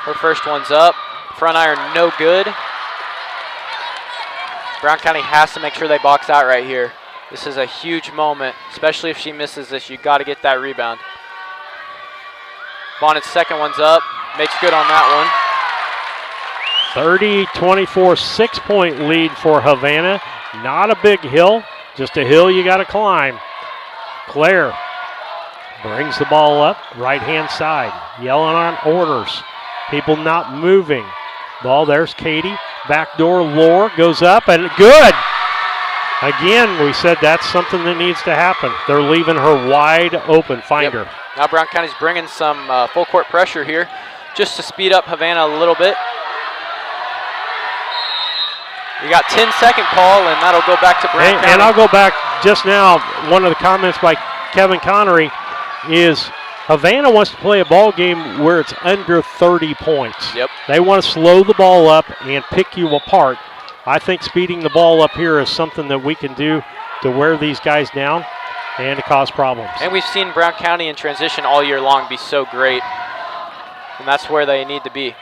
Her first one's up. Front iron, no good. Brown County has to make sure they box out right here. This is a huge moment, especially if she misses this. You've got to get that rebound. Bonnet's second one's up. Makes good on that one. 30-24, 6-point lead for Havana. Not a big hill, just a hill you got to climb. Claire brings the ball up, right-hand side, yelling on orders. People not moving. Ball, there's Katie. Backdoor Lohr goes up, and good. Again, we said that's something that needs to happen. They're leaving her wide open. Find her. Now Brown County's bringing some full court pressure here just to speed up Havana a little bit. You got 10-second call, and that'll go back to Brown County. And I'll go back just now. One of the comments by Kevin Connery is Havana wants to play a ball game where it's under 30 points. Yep. They want to slow the ball up and pick you apart. I think speeding the ball up here is something that we can do to wear these guys down. and to cause problems. And we've seen Brown County in transition all year long be so great, and that's where they need to be.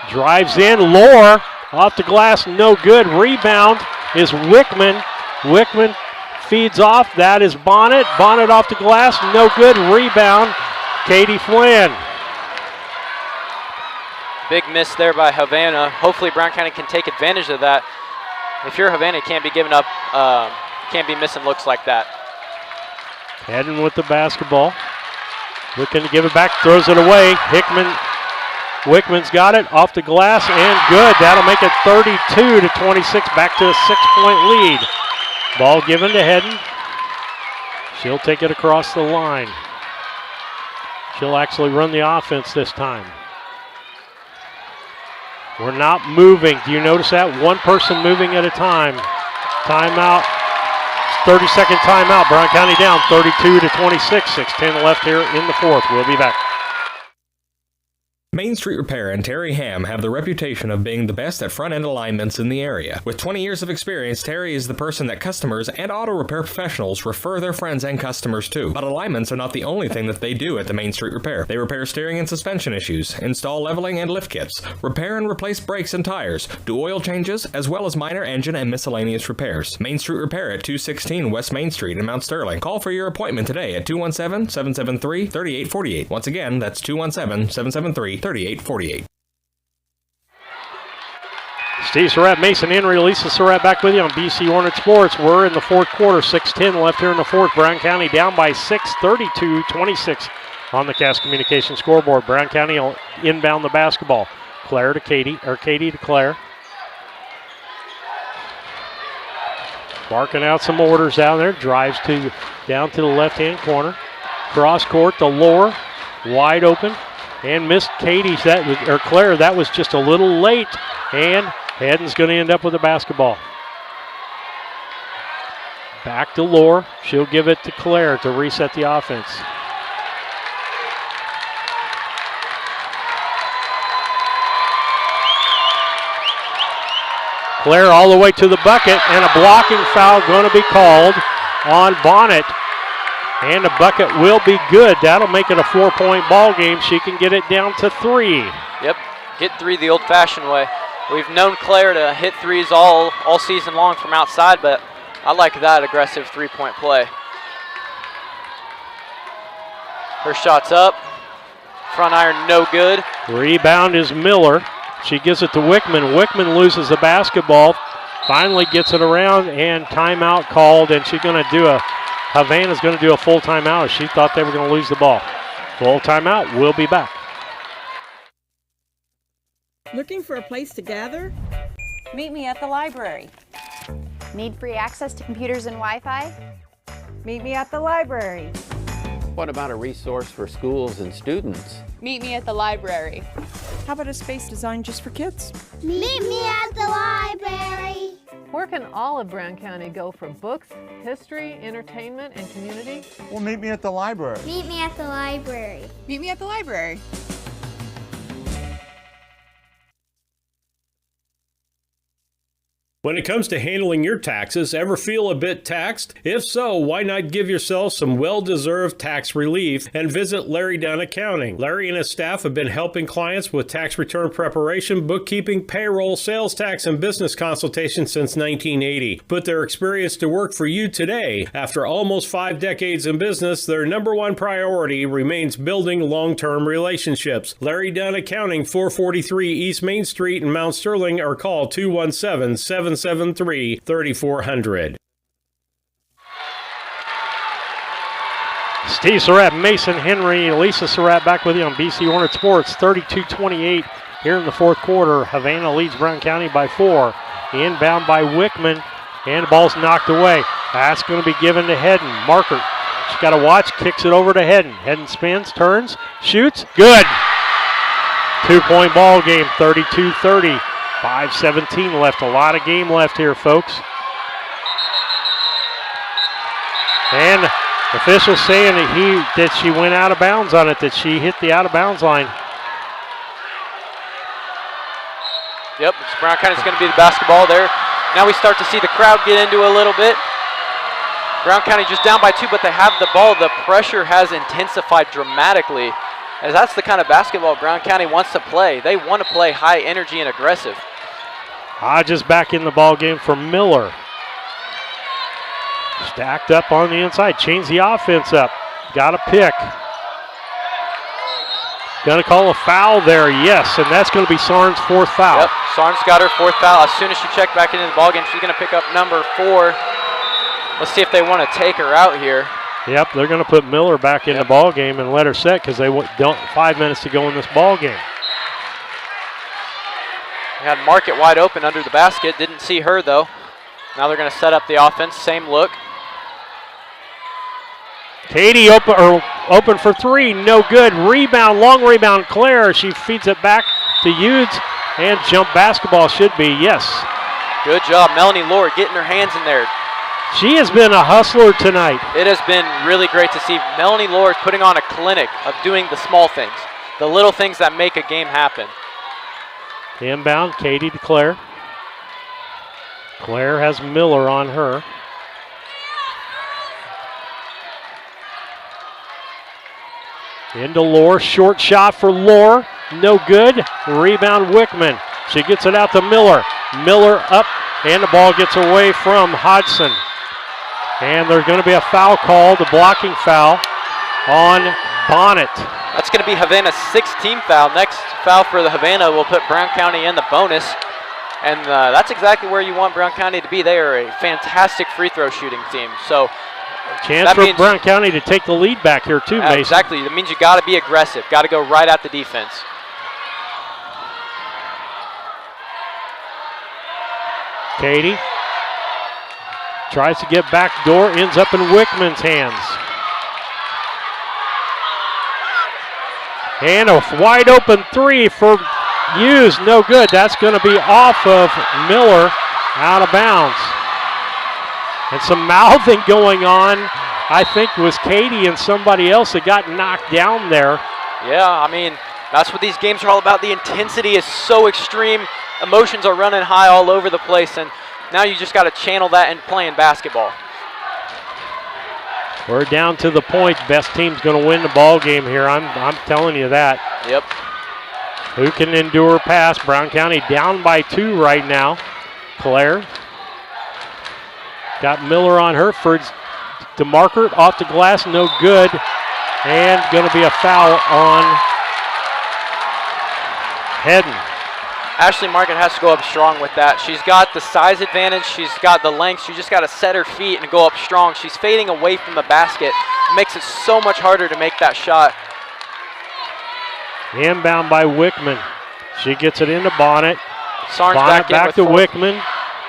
Drives in, Lohr off the glass, no good. Rebound is Wickman. Wickman feeds off, that is Bonnet. Bonnet off the glass, no good. Rebound, Katie Flynn. Big miss there by Havana. Hopefully Brown County can take advantage of that. If you're Havana, you can't be giving up, can't be missing looks like that. Heading with the basketball. Looking to give it back, throws it away. Wickman's got it off the glass and good. That'll make it 32-26, back to a 6-point lead. Ball given to Hedden. She'll take it across the line. She'll actually run the offense this time. We're not moving. Do you notice that? One person moving at a time. Timeout. 30-second timeout. Brown County down 32-26. 6:10 left here in the fourth. We'll be back. Main Street Repair and Terry Ham have the reputation of being the best at front-end alignments in the area. With 20 years of experience, Terry is the person that customers and auto repair professionals refer their friends and customers to. But alignments are not the only thing that they do at the Main Street Repair. They repair steering and suspension issues, install leveling and lift kits, repair and replace brakes and tires, do oil changes, as well as minor engine and miscellaneous repairs. Main Street Repair at 216 West Main Street in Mount Sterling. Call for your appointment today at 217-773-3848. Once again, that's 217-773-3848. Steve Surratt, Mason Henry, Lisa Surratt back with you on BC Hornet Sports. We're in the fourth quarter, 6:10 left here in the fourth. Brown County down by 6, 32-26 on the Cass Communications scoreboard. Brown County will inbound the basketball. Claire to Katie, or Katie to Claire. Barking out some orders down there. Drives down to the left-hand corner. Cross court to Lohr, wide open. And missed Katie's, Claire, that was just a little late. And Hedden's going to end up with the basketball. Back to Lohr. She'll give it to Claire to reset the offense. Claire all the way to the bucket, and a blocking foul going to be called on Bonnet. And the bucket will be good. That'll make it a 4-point ball game. She can get it down to 3. Yep, hit 3 the old-fashioned way. We've known Claire to hit threes all season long from outside, but I like that aggressive 3-point play. Her shot's up. Front iron no good. Rebound is Miller. She gives it to Wickman. Wickman loses the basketball. Finally gets it around, and timeout called, and she's going to do Havana's going to do a full timeout. She thought they were going to lose the ball. Full timeout. We'll be back. Looking for a place to gather? Meet me at the library. Need free access to computers and Wi-Fi? Meet me at the library. What about a resource for schools and students? Meet me at the library. How about a space designed just for kids? Meet me at the library. Where can all of Brown County go for books, history, entertainment, and community? Well, meet me at the library. Meet me at the library. Meet me at the library. When it comes to handling your taxes, ever feel a bit taxed? If so, why not give yourself some well-deserved tax relief and visit Larry Dunn Accounting. Larry and his staff have been helping clients with tax return preparation, bookkeeping, payroll, sales tax, and business consultation since 1980. Put their experience to work for you today. After almost 5 decades in business, their number one priority remains building long-term relationships. Larry Dunn Accounting, 443 East Main Street in Mount Sterling, or call 217-773-3400. Steve Surratt, Mason Henry, Lisa Surratt back with you on BC Hornet Sports. 32-28 here in the fourth quarter. Havana leads Brown County by 4. Inbound by Wickman, and the ball's knocked away. That's going to be given to Hedden. Marker, she's got to watch, kicks it over to Hedden. Hedden spins, turns, shoots, good. 2-point ball game, 32-30. 5:17 left. A lot of game left here, folks. And officials saying that she went out of bounds on it, that she hit the out of bounds line. Yep, Brown County's going to be the basketball there. Now we start to see the crowd get into a little bit. Brown County just down by 2, but they have the ball. The pressure has intensified dramatically, as that's the kind of basketball Brown County wants to play. They want to play high energy and aggressive. Hodges back in the ball game for Miller. Stacked up on the inside, change the offense up. Got a pick. Gonna call a foul there, yes, and that's gonna be Sarn's 4th foul. Yep, Sarn's got her 4th foul. As soon as she checked back into the ball game, she's gonna pick up number 4. Let's see if they want to take her out here. Yep, they're gonna put Miller back in the ball game and let her set because they don't 5 minutes to go in this ball game. We had Market wide open under the basket. Didn't see her though. Now they're gonna set up the offense. Same look. Katie open for 3, no good. Rebound, long rebound, Claire. She feeds it back to Hughes, and jump basketball should be, yes. Good job, Melanie Lord getting her hands in there. She has been a hustler tonight. It has been really great to see Melanie Lord putting on a clinic of doing the small things, the little things that make a game happen. Inbound, Katie to Claire. Claire has Miller on her. Into Lohr, short shot for Lohr, no good. Rebound Wickman. She gets it out to Miller. Miller up, and the ball gets away from Hodgson. And there's going to be a foul called, a blocking foul on Bonnet. That's going to be Havana's 16th foul. Next foul for the Havana will put Brown County in the bonus. And that's exactly where you want Brown County to be. They are a fantastic free throw shooting team. So chance for Brown County to take the lead back here too, Mason. Exactly. That means you got to be aggressive. Got to go right at the defense. Katie tries to get back door, ends up in Wickman's hands. And a wide open 3 for Hughes, no good. That's going to be off of Miller, out of bounds. And some mouthing going on, I think, was Katie and somebody else that got knocked down there. Yeah, I mean, that's what these games are all about. The intensity is so extreme. Emotions are running high all over the place, and now you just got to channel that in playing basketball. We're down to the point. Best team's going to win the ball game here. I'm telling you that. Yep. Who can endure pass? Brown County down by 2 right now. Claire got Miller on her for DeMarkert, off the glass, no good. And going to be a foul on Hedden. Ashley Market has to go up strong with that. She's got the size advantage. She's got the length. She just got to set her feet and go up strong. She's fading away from the basket. It makes it so much harder to make that shot. Inbound by Wickman. She gets it into Bonnet. Sarnes Bonnet back to Wickman.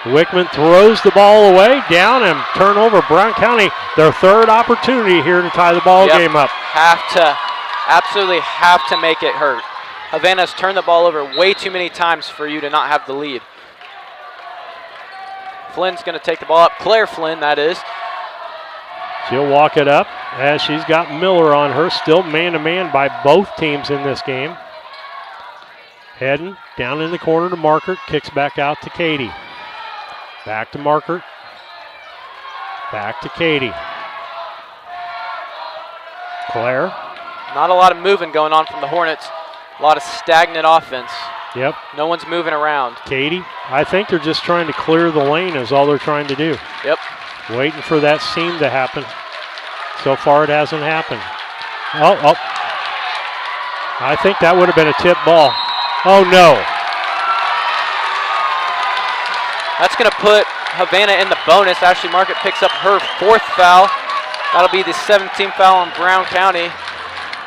Wickman throws the ball away, down, and turnover. Brown County, their 3rd opportunity here to tie the ball game up. Absolutely have to make it hurt. Havana's turned the ball over way too many times for you to not have the lead. Flynn's going to take the ball up. Claire Flynn, that is. She'll walk it up as she's got Miller on her. Still man-to-man by both teams in this game. Hedden down in the corner to Markert. Kicks back out to Katie. Back to Markert. Back to Katie. Claire. Not a lot of moving going on from the Hornets. A lot of stagnant offense. Yep. No one's moving around. Katie, I think they're just trying to clear the lane is all they're trying to do. Yep. Waiting for that seam to happen. So far it hasn't happened. Oh. I think that would have been a tip ball. Oh no. That's going to put Havana in the bonus. Ashley Market picks up her 4th foul. That'll be the 17th foul on Brown County.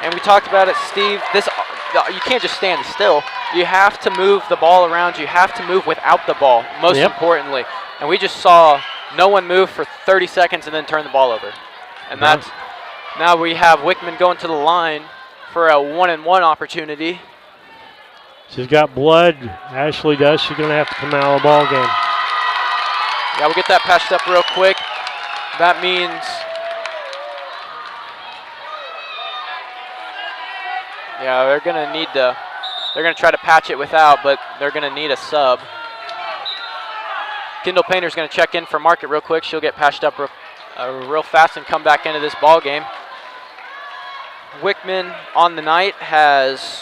And we talked about it, Steve. You can't just stand still. You have to move the ball around. You have to move without the ball, most importantly. And we just saw no one move for 30 seconds and then turn the ball over. And that's now we have Wickman going to the line for a 1-and-1 opportunity. She's got blood. Ashley does. She's going to have to come out of the ball game. Yeah, we'll get that patched up real quick. That means they're going to try to patch it without, but they're going to need a sub. Kendall Painter's going to check in for Market real quick. She'll get patched up real fast and come back into this ball game. Wickman on the night has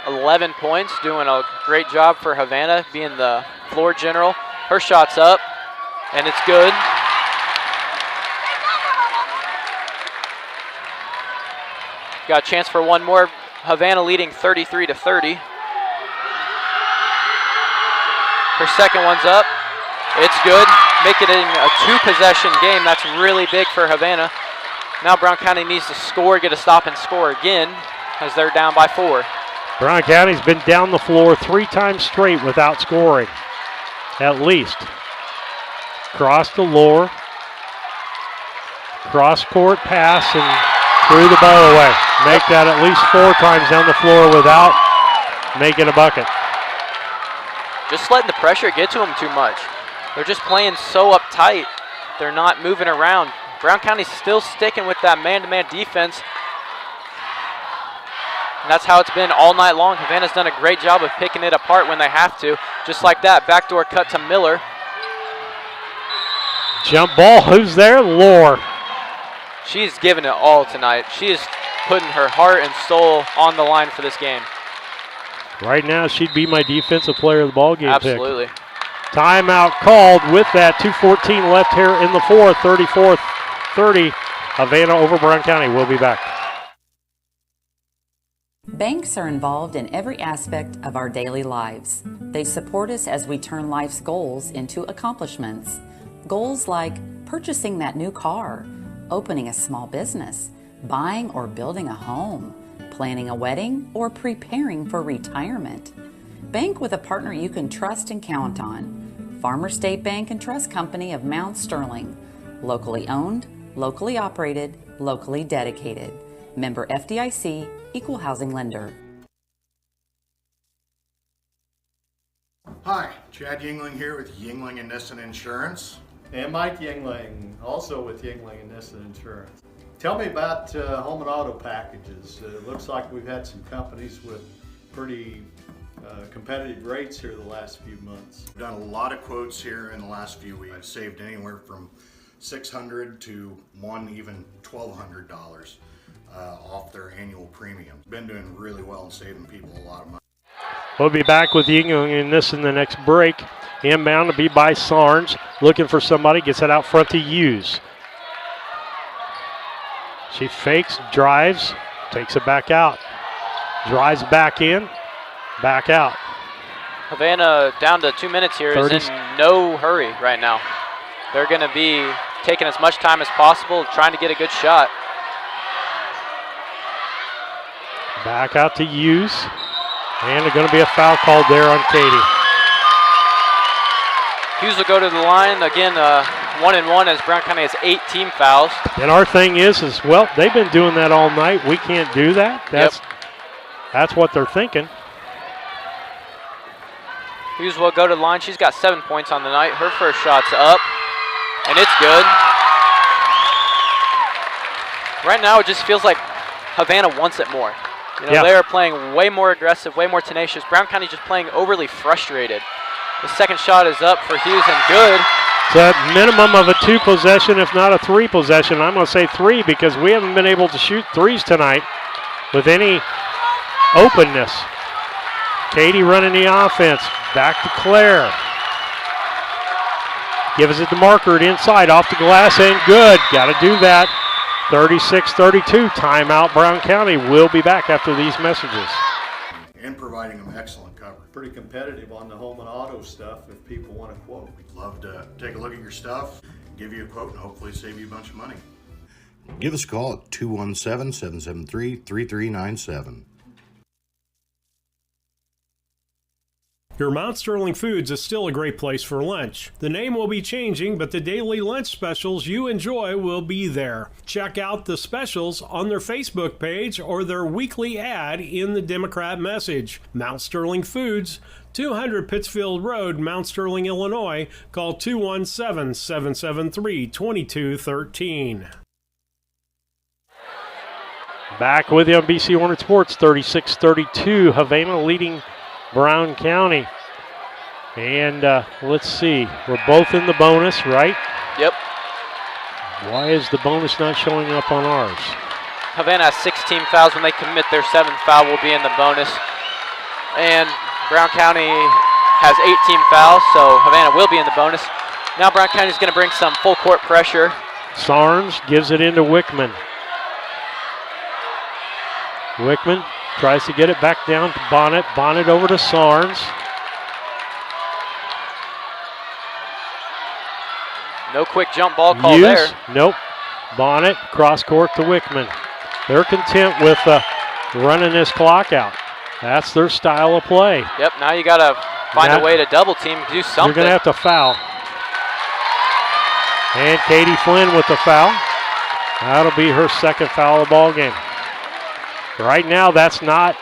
11 points, doing a great job for Havana, being the floor general. Her shot's up, and it's good. Got a chance for one more. Havana leading 33-30. Her second one's up. It's good. Make it a 2-possession game. That's really big for Havana. Now Brown County needs to score, get a stop and score again as they're down by 4. Brown County's been down the floor 3 times straight without scoring, at least. Cross the lower. Cross-court pass and threw the ball away. Make that at least 4 times down the floor without making a bucket. Just letting the pressure get to them too much. They're just playing so uptight. They're not moving around. Brown County's still sticking with that man-to-man defense. And that's how it's been all night long. Havana's done a great job of picking it apart when they have to. Just like that, backdoor cut to Miller. Jump ball, who's there? Lore. She's giving it all tonight. She is putting her heart and soul on the line for this game. Right now, she'd be my defensive player of the ball game. Absolutely. Pick. Timeout called with that. 2:14 left here in the fourth. 34-30. Havana over Brown County. We'll be back. Banks are involved in every aspect of our daily lives. They support us as we turn life's goals into accomplishments. Goals like purchasing that new car, opening a small business, buying or building a home, planning a wedding, or preparing for retirement. Bank with a partner you can trust and count on. Farmer State Bank and Trust Company of Mount Sterling. Locally owned, locally operated, locally dedicated. Member FDIC, Equal Housing Lender. Hi, Chad Yingling here with Yingling and Nissen Insurance. And Mike Yingling, also with Yingling and Nissen Insurance. Tell me about home and auto packages. It looks like we've had some companies with pretty competitive rates here the last few months. We've done a lot of quotes here in the last few weeks. I've saved anywhere from $600 to even $1,200 off their annual premium. Been doing really well and saving people a lot of money. We'll be back with Yingling and this in the next break. Inbound to be by Sarnes. Looking for somebody, gets it out front to Hughes. She fakes, drives, takes it back out. Drives back in, back out. Havana down to 2 minutes here is in no hurry right now. They're going to be taking as much time as possible, trying to get a good shot. Back out to Hughes. And there's going to be a foul called there on Katie. Hughes will go to the line. Again, 1-and-1 as Brown County has 8 team fouls. And our thing is well, they've been doing that all night. We can't do that. That's what they're thinking. Hughes will go to the line. She's got 7 points on the night. Her first shot's up, and it's good. Right now, it just feels like Havana wants it more. They are playing way more aggressive, way more tenacious. Brown County just playing overly frustrated. The second shot is up for Hughes and good. It's a minimum of a 2-possession, if not a 3-possession. I'm going to say 3 because we haven't been able to shoot threes tonight with any openness. Katie running the offense. Back to Claire. Gives it to Markert inside, off the glass, and good. Got to do that. 36-32, timeout Brown County. We'll be back after these messages. And providing them excellent coverage. Pretty competitive on the home and auto stuff if people want to quote. We'd love to take a look at your stuff, give you a quote, and hopefully save you a bunch of money. Give us a call at 217-773-3397. Your Mount Sterling Foods is still a great place for lunch. The name will be changing, but the daily lunch specials you enjoy will be there. Check out the specials on their Facebook page or their weekly ad in the Democrat Message. Mount Sterling Foods, 200 Pittsfield Road, Mount Sterling, Illinois. Call 217-773-2213. Back with you on BC Hornet Sports, 36-32. Havana leading Brown County. And let's see, we're both in the bonus, right? Yep. Why is the bonus not showing up on ours? Havana has 16 fouls. When they commit their 7th foul, will be in the bonus. And Brown County has 18 fouls, so Havana will be in the bonus. Now Brown County is going to bring some full court pressure. Sarnes gives it into Wickman. Wickman tries to get it back down to Bonnet. Bonnet over to Sarnes. No quick jump ball call there. Nope. Bonnet, cross court to Wickman. They're content with running this clock out. That's their style of play. Yep, now you got to find a way to double team, do something. You're going to have to foul. And Katie Flynn with the foul. That'll be her 2nd foul of the ball game. Right now, that's not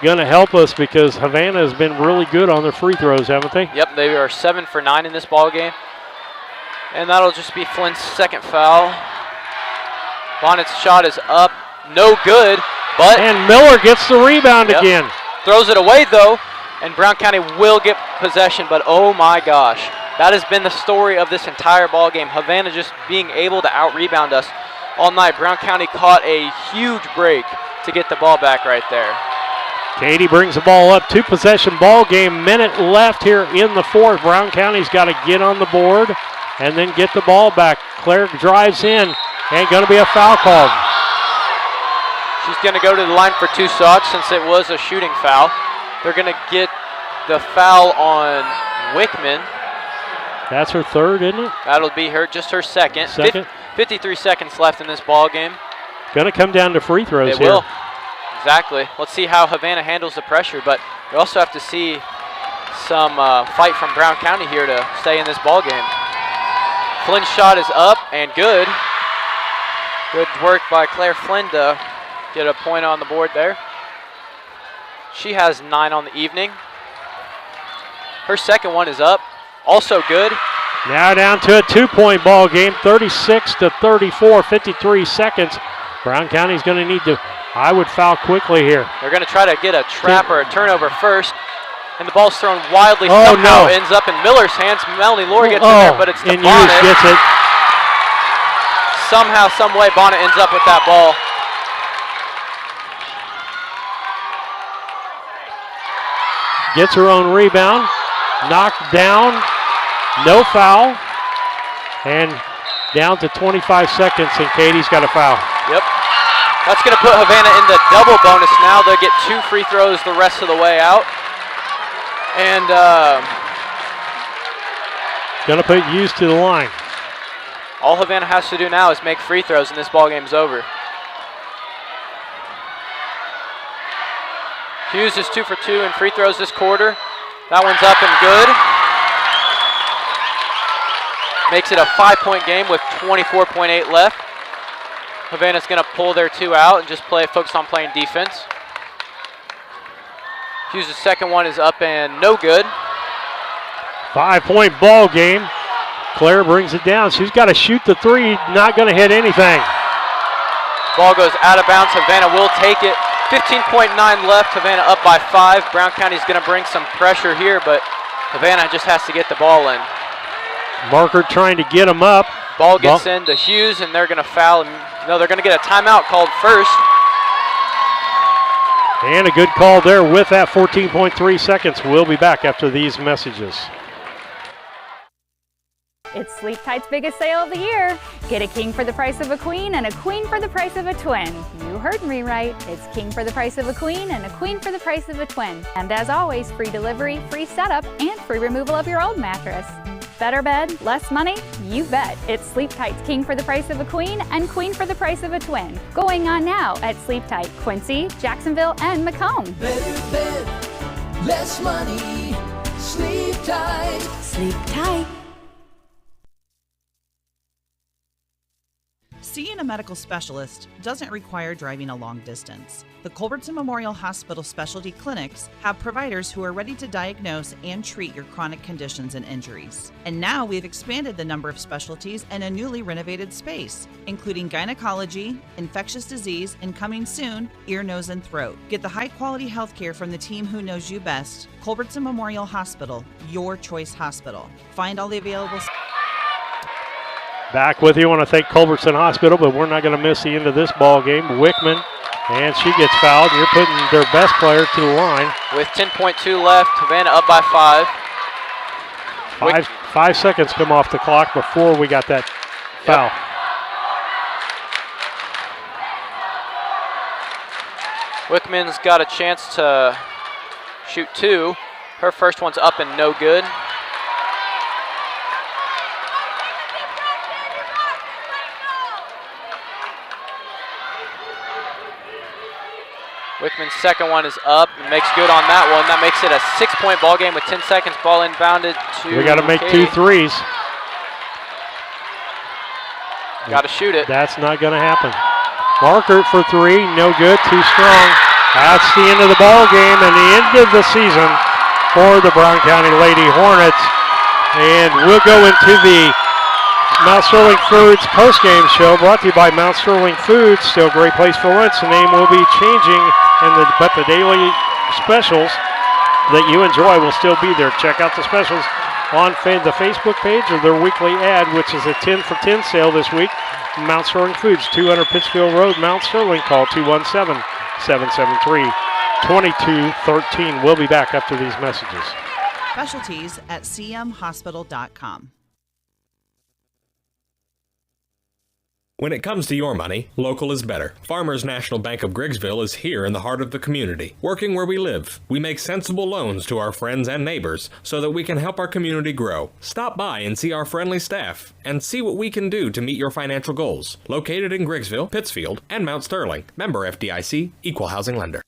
going to help us because Havana has been really good on their free throws, haven't they? Yep, they are 7 for 9 in this ball game. And that'll just be Flynn's 2nd foul. Bonnet's shot is up, no good, but... And Miller gets the rebound again. Throws it away, though, and Brown County will get possession, but oh my gosh. That has been the story of this entire ball game. Havana just being able to out-rebound us all night. Brown County caught a huge break to get the ball back right there. Katie brings the ball up, 2-possession ball game, minute left here in the 4th. Brown County's got to get on the board and then get the ball back. Claire drives in, and going to be a foul called. She's going to go to the line for 2 shots since it was a shooting foul. They're going to get the foul on Wickman. That's her 3rd, isn't it? That'll be just her 2nd. 53 seconds left in this ball game. Going to come down to free throws here. It will. Exactly. Let's see how Havana handles the pressure, but we also have to see some fight from Brown County here to stay in this ball game. Flynn's shot is up and good. Good work by Claire Flynn to get a point on the board there. She has 9 on the evening. Her 2nd one is up, also good. Now down to a 2-point ball game, 36-34, 53 seconds. Brown County's going to need to, I would foul quickly here. They're going to try to get a trap or a turnover first. And the ball's thrown wildly. Oh, somehow no. Ends up in Miller's hands. Melanie Lori gets in there, but it's to and Bonnet. Hughes gets it. Somehow, some way, Bonnet ends up with that ball. Gets her own rebound. Knocked down. No foul. And down to 25 seconds, and Katie's got a foul. Yep. That's going to put Havana in the double bonus now. They'll get 2 free throws the rest of the way out. And going to put Hughes to the line. All Havana has to do now is make free throws, and this ball game's over. Hughes is 2 for 2 in free throws this quarter. That one's up and good. Makes it a 5-point game with 24.8 left. Havana's going to pull their 2 out and just focus on playing defense. Hughes' 2nd one is up and no good. 5-point ball game. Claire brings it down. She's got to shoot the 3, not going to hit anything. Ball goes out of bounds. Havana will take it. 15.9 left. Havana up by 5. Brown County's going to bring some pressure here, but Havana just has to get the ball in. Marker trying to get him up. Ball gets into Hughes, and they're going to foul him. No, they're going to get a timeout called first. And a good call there with that 14.3 seconds. We'll be back after these messages. It's Sleep Tight's biggest sale of the year. Get a king for the price of a queen and a queen for the price of a twin. You heard me right. It's king for the price of a queen and a queen for the price of a twin. And as always, free delivery, free setup, and free removal of your old mattress. Better bed, less money? You bet. It's Sleep Tight's king for the price of a queen and queen for the price of a twin. Going on now at Sleep Tight, Quincy, Jacksonville, and Macomb. Better bed, less money. Sleep tight. Sleep tight. Seeing a medical specialist doesn't require driving a long distance. The Culbertson Memorial Hospital specialty clinics have providers who are ready to diagnose and treat your chronic conditions and injuries. And now we've expanded the number of specialties in a newly renovated space, including gynecology, infectious disease, and coming soon, ear, nose, and throat. Get the high-quality health care from the team who knows you best. Culbertson Memorial Hospital, your choice hospital. Find all the available... Back with you. I want to thank Culbertson Hospital, but we're not going to miss the end of this ball game. Wickman, and she gets fouled. You're putting their best player to the line. With 10.2 left, Havana up by 5. 5 seconds come off the clock before we got that foul. Wickman's got a chance to shoot 2. Her first one's up and no good. Wickman's second one is up and makes good on that one. That makes it a 6-point ball game with 10 seconds. Ball inbounded to We got to make Katie. 2 threes. Got to shoot it. That's not going to happen. Markert for 3, no good, too strong. That's the end of the ball game and the end of the season for the Brown County Lady Hornets. And we'll go into the Mount Sterling Foods post-game show brought to you by Mount Sterling Foods. Still a great place for lunch. The name will be changing, but the daily specials that you enjoy will still be there. Check out the specials on the Facebook page or their weekly ad, which is a 10 for 10 sale this week. Mount Sterling Foods, 200 Pittsfield Road, Mount Sterling. Call 217-773-2213. We'll be back after these messages. Specialties at cmhospital.com. When it comes to your money, local is better. Farmers National Bank of Griggsville is here in the heart of the community, working where we live. We make sensible loans to our friends and neighbors so that we can help our community grow. Stop by and see our friendly staff and see what we can do to meet your financial goals. Located in Griggsville, Pittsfield, and Mount Sterling. Member FDIC, Equal Housing Lender.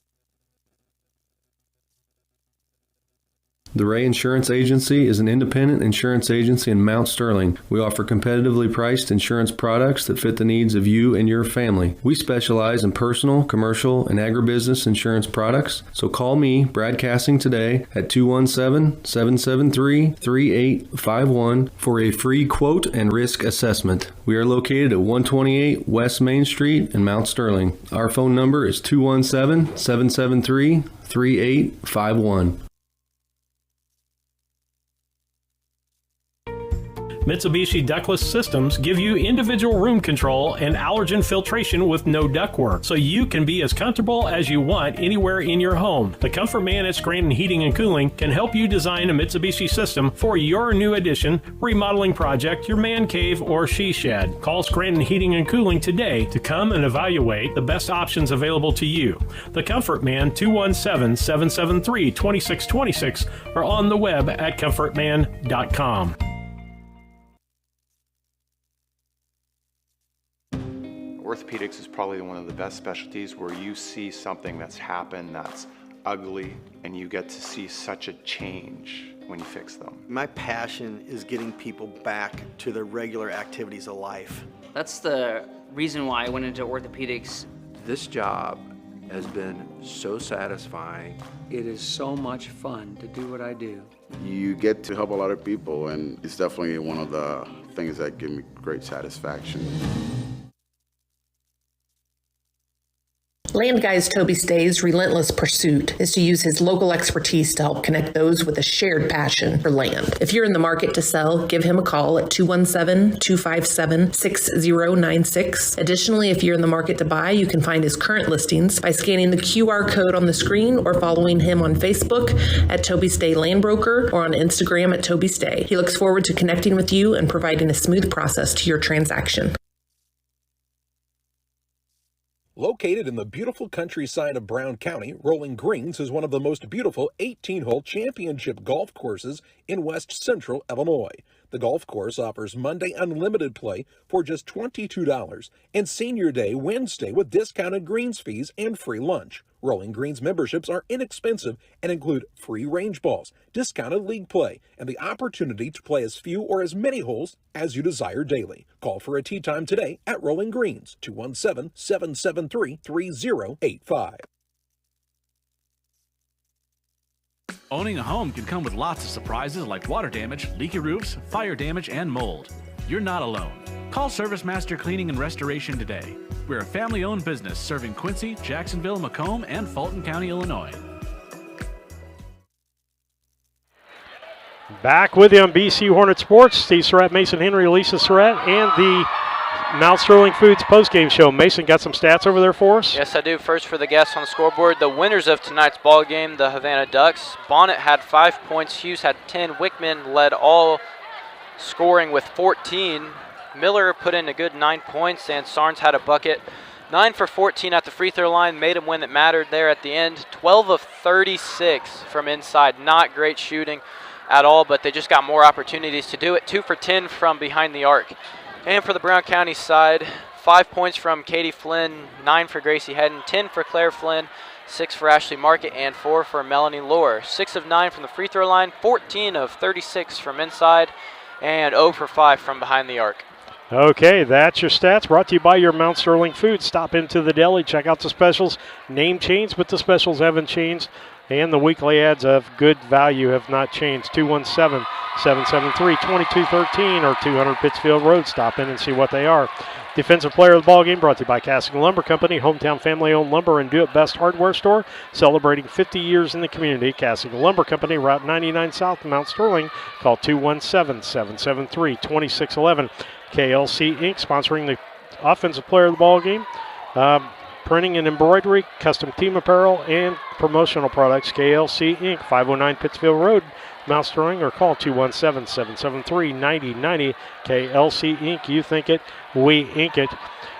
The Ray Insurance Agency is an independent insurance agency in Mount Sterling. We offer competitively priced insurance products that fit the needs of you and your family. We specialize in personal, commercial, and agribusiness insurance products. So call me, Brad Cassing, today at 217-773-3851 for a free quote and risk assessment. We are located at 128 West Main Street in Mount Sterling. Our phone number is 217-773-3851. Mitsubishi ductless systems give you individual room control and allergen filtration with no ductwork, so you can be as comfortable as you want anywhere in your home. The Comfort Man at Scranton Heating and Cooling can help you design a Mitsubishi system for your new addition, remodeling project, your man cave, or she shed. Call Scranton Heating and Cooling today to come and evaluate the best options available to you. The Comfort Man, 217-773-2626, or on the web at comfortman.com. Orthopedics is probably one of the best specialties where you see something that's happened that's ugly and you get to see such a change when you fix them. My passion is getting people back to their regular activities of life. That's the reason why I went into orthopedics. This job has been so satisfying. It is so much fun to do what I do. You get to help a lot of people, and it's definitely one of the things that give me great satisfaction. Land Guy's Toby Stay's relentless pursuit is to use his local expertise to help connect those with a shared passion for land. If you're in the market to sell, give him a call at 217-257-6096. Additionally, if you're in the market to buy, you can find his current listings by scanning the QR code on the screen or following him on Facebook at Toby Stay Land Broker or on Instagram at Toby Stay. He looks forward to connecting with you and providing a smooth process to your transaction. Located in the beautiful countryside of Brown County, Rolling Greens is one of the most beautiful 18-hole championship golf courses in west central Illinois. The golf course offers Monday unlimited play for just $22 and Senior Day Wednesday with discounted greens fees and free lunch. Rolling Greens memberships are inexpensive and include free range balls, discounted league play, and the opportunity to play as few or as many holes as you desire daily. Call for a tee time today at Rolling Greens, 217-773-3085. Owning a home can come with lots of surprises like water damage, leaky roofs, fire damage, and mold. You're not alone. Call Service Master Cleaning and Restoration today. We're a family-owned business serving Quincy, Jacksonville, Macomb, and Fulton County, Illinois. Back with you on BC Hornet Sports. Steve Surratt, Mason Henry, Lisa Surratt, and the Mount Sterling Foods postgame show. Mason, got some stats over there for us? Yes, I do. First for the guests on the scoreboard, the winners of tonight's ball game, the Havana Ducks. Bonnet had 5 points. Hughes had 10. Wickman led all scoring with 14. Miller put in a good 9 points, and Sarnes had a bucket. 9 for 14 at the free throw line. Made him when it mattered there at the end. 12 of 36 from inside. Not great shooting at all, but they just got more opportunities to do it. 2 for 10 from behind the arc. And for the Brown County side, 5 points from Katie Flynn, 9 for Gracie Hedden, 10 for Claire Flynn, 6 for Ashley Market, and 4 for Melanie Lohr. 6 of 9 from the free throw line, 14 of 36 from inside, and 0 for 5 from behind the arc. Okay, that's your stats. Brought to you by your Mount Sterling Foods. Stop into the deli, check out the specials. Name changed, but the specials haven't changed. And the weekly ads of good value have not changed. 217-773-2213 or 200 Pittsfield Road. Stop in and see what they are. Defensive player of the ball game brought to you by Casting Lumber Company, hometown family-owned lumber and do-it-best hardware store, celebrating 50 years in the community. Casting Lumber Company, Route 99 South, Mount Sterling. Call 217-773-2611. KLC Inc. sponsoring the offensive player of the ball game. Printing and embroidery, custom team apparel, and promotional products. KLC Inc., 509 Pittsfield Road, Mount Sterling, or call 217-773-9090. KLC Inc., you think it, we ink it.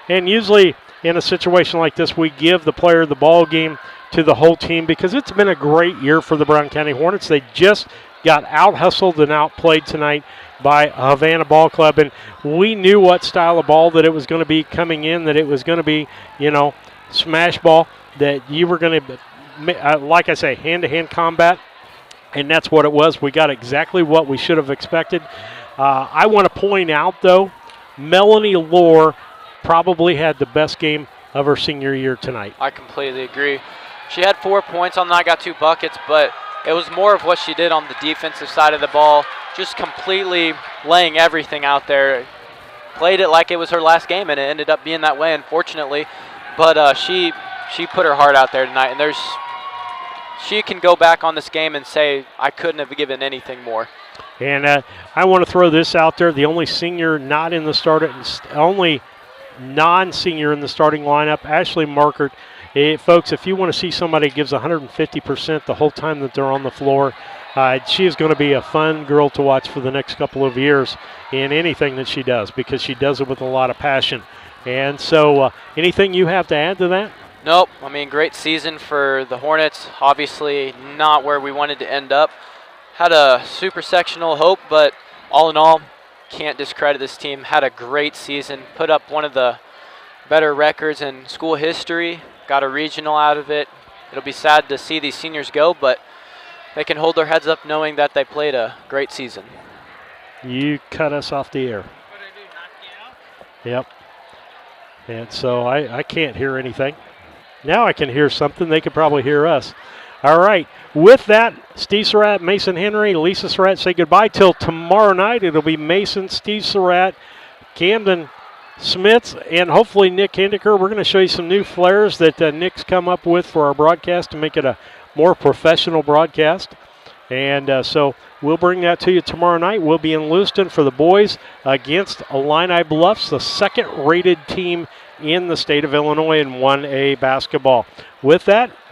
And usually in a situation like this, we give the player of the ball game to the whole team because it's been a great year for the Brown County Hornets. They just got out-hustled and outplayed tonight by Havana Ball Club, and we knew what style of ball that it was going to be coming in, that it was going to be, smash ball, that you were going to, like I say, hand-to-hand combat, and that's what it was. We got exactly what we should have expected. I want to point out, though, Melanie Lohr probably had the best game of her senior year tonight. I completely agree. She had 4 points on the night, got 2 buckets, but it was more of what she did on the defensive side of the ball, just completely laying everything out there. Played it like it was her last game, and it ended up being that way, unfortunately. But she put her heart out there tonight, and she can go back on this game and say, I couldn't have given anything more. And I want to throw this out there. The only senior not in the only non-senior in the starting lineup, Ashley Markert. Folks, if you want to see somebody who gives 150% the whole time that they're on the floor, she is going to be a fun girl to watch for the next couple of years in anything that she does, because she does it with a lot of passion. And so anything you have to add to that? Nope. I mean, great season for the Hornets. Obviously not where we wanted to end up. Had a super sectional hope, but all in all, can't discredit this team. Had a great season. Put up one of the better records in school history. Got a regional out of it. It'll be sad to see these seniors go, but they can hold their heads up knowing that they played a great season. You cut us off the air. Yep. And so I can't hear anything. Now I can hear something. They could probably hear us. All right. With that, Steve Surratt, Mason Henry, Lisa Surratt say goodbye till tomorrow night. It'll be Mason, Steve Surratt, Camden Smiths, and hopefully Nick Hendiker. We're going to show you some new flares that Nick's come up with for our broadcast to make it a more professional broadcast. And so we'll bring that to you tomorrow night. We'll be in Lewiston for the boys against Illini Bluffs, the second-rated team in the state of Illinois in 1A basketball. With that, we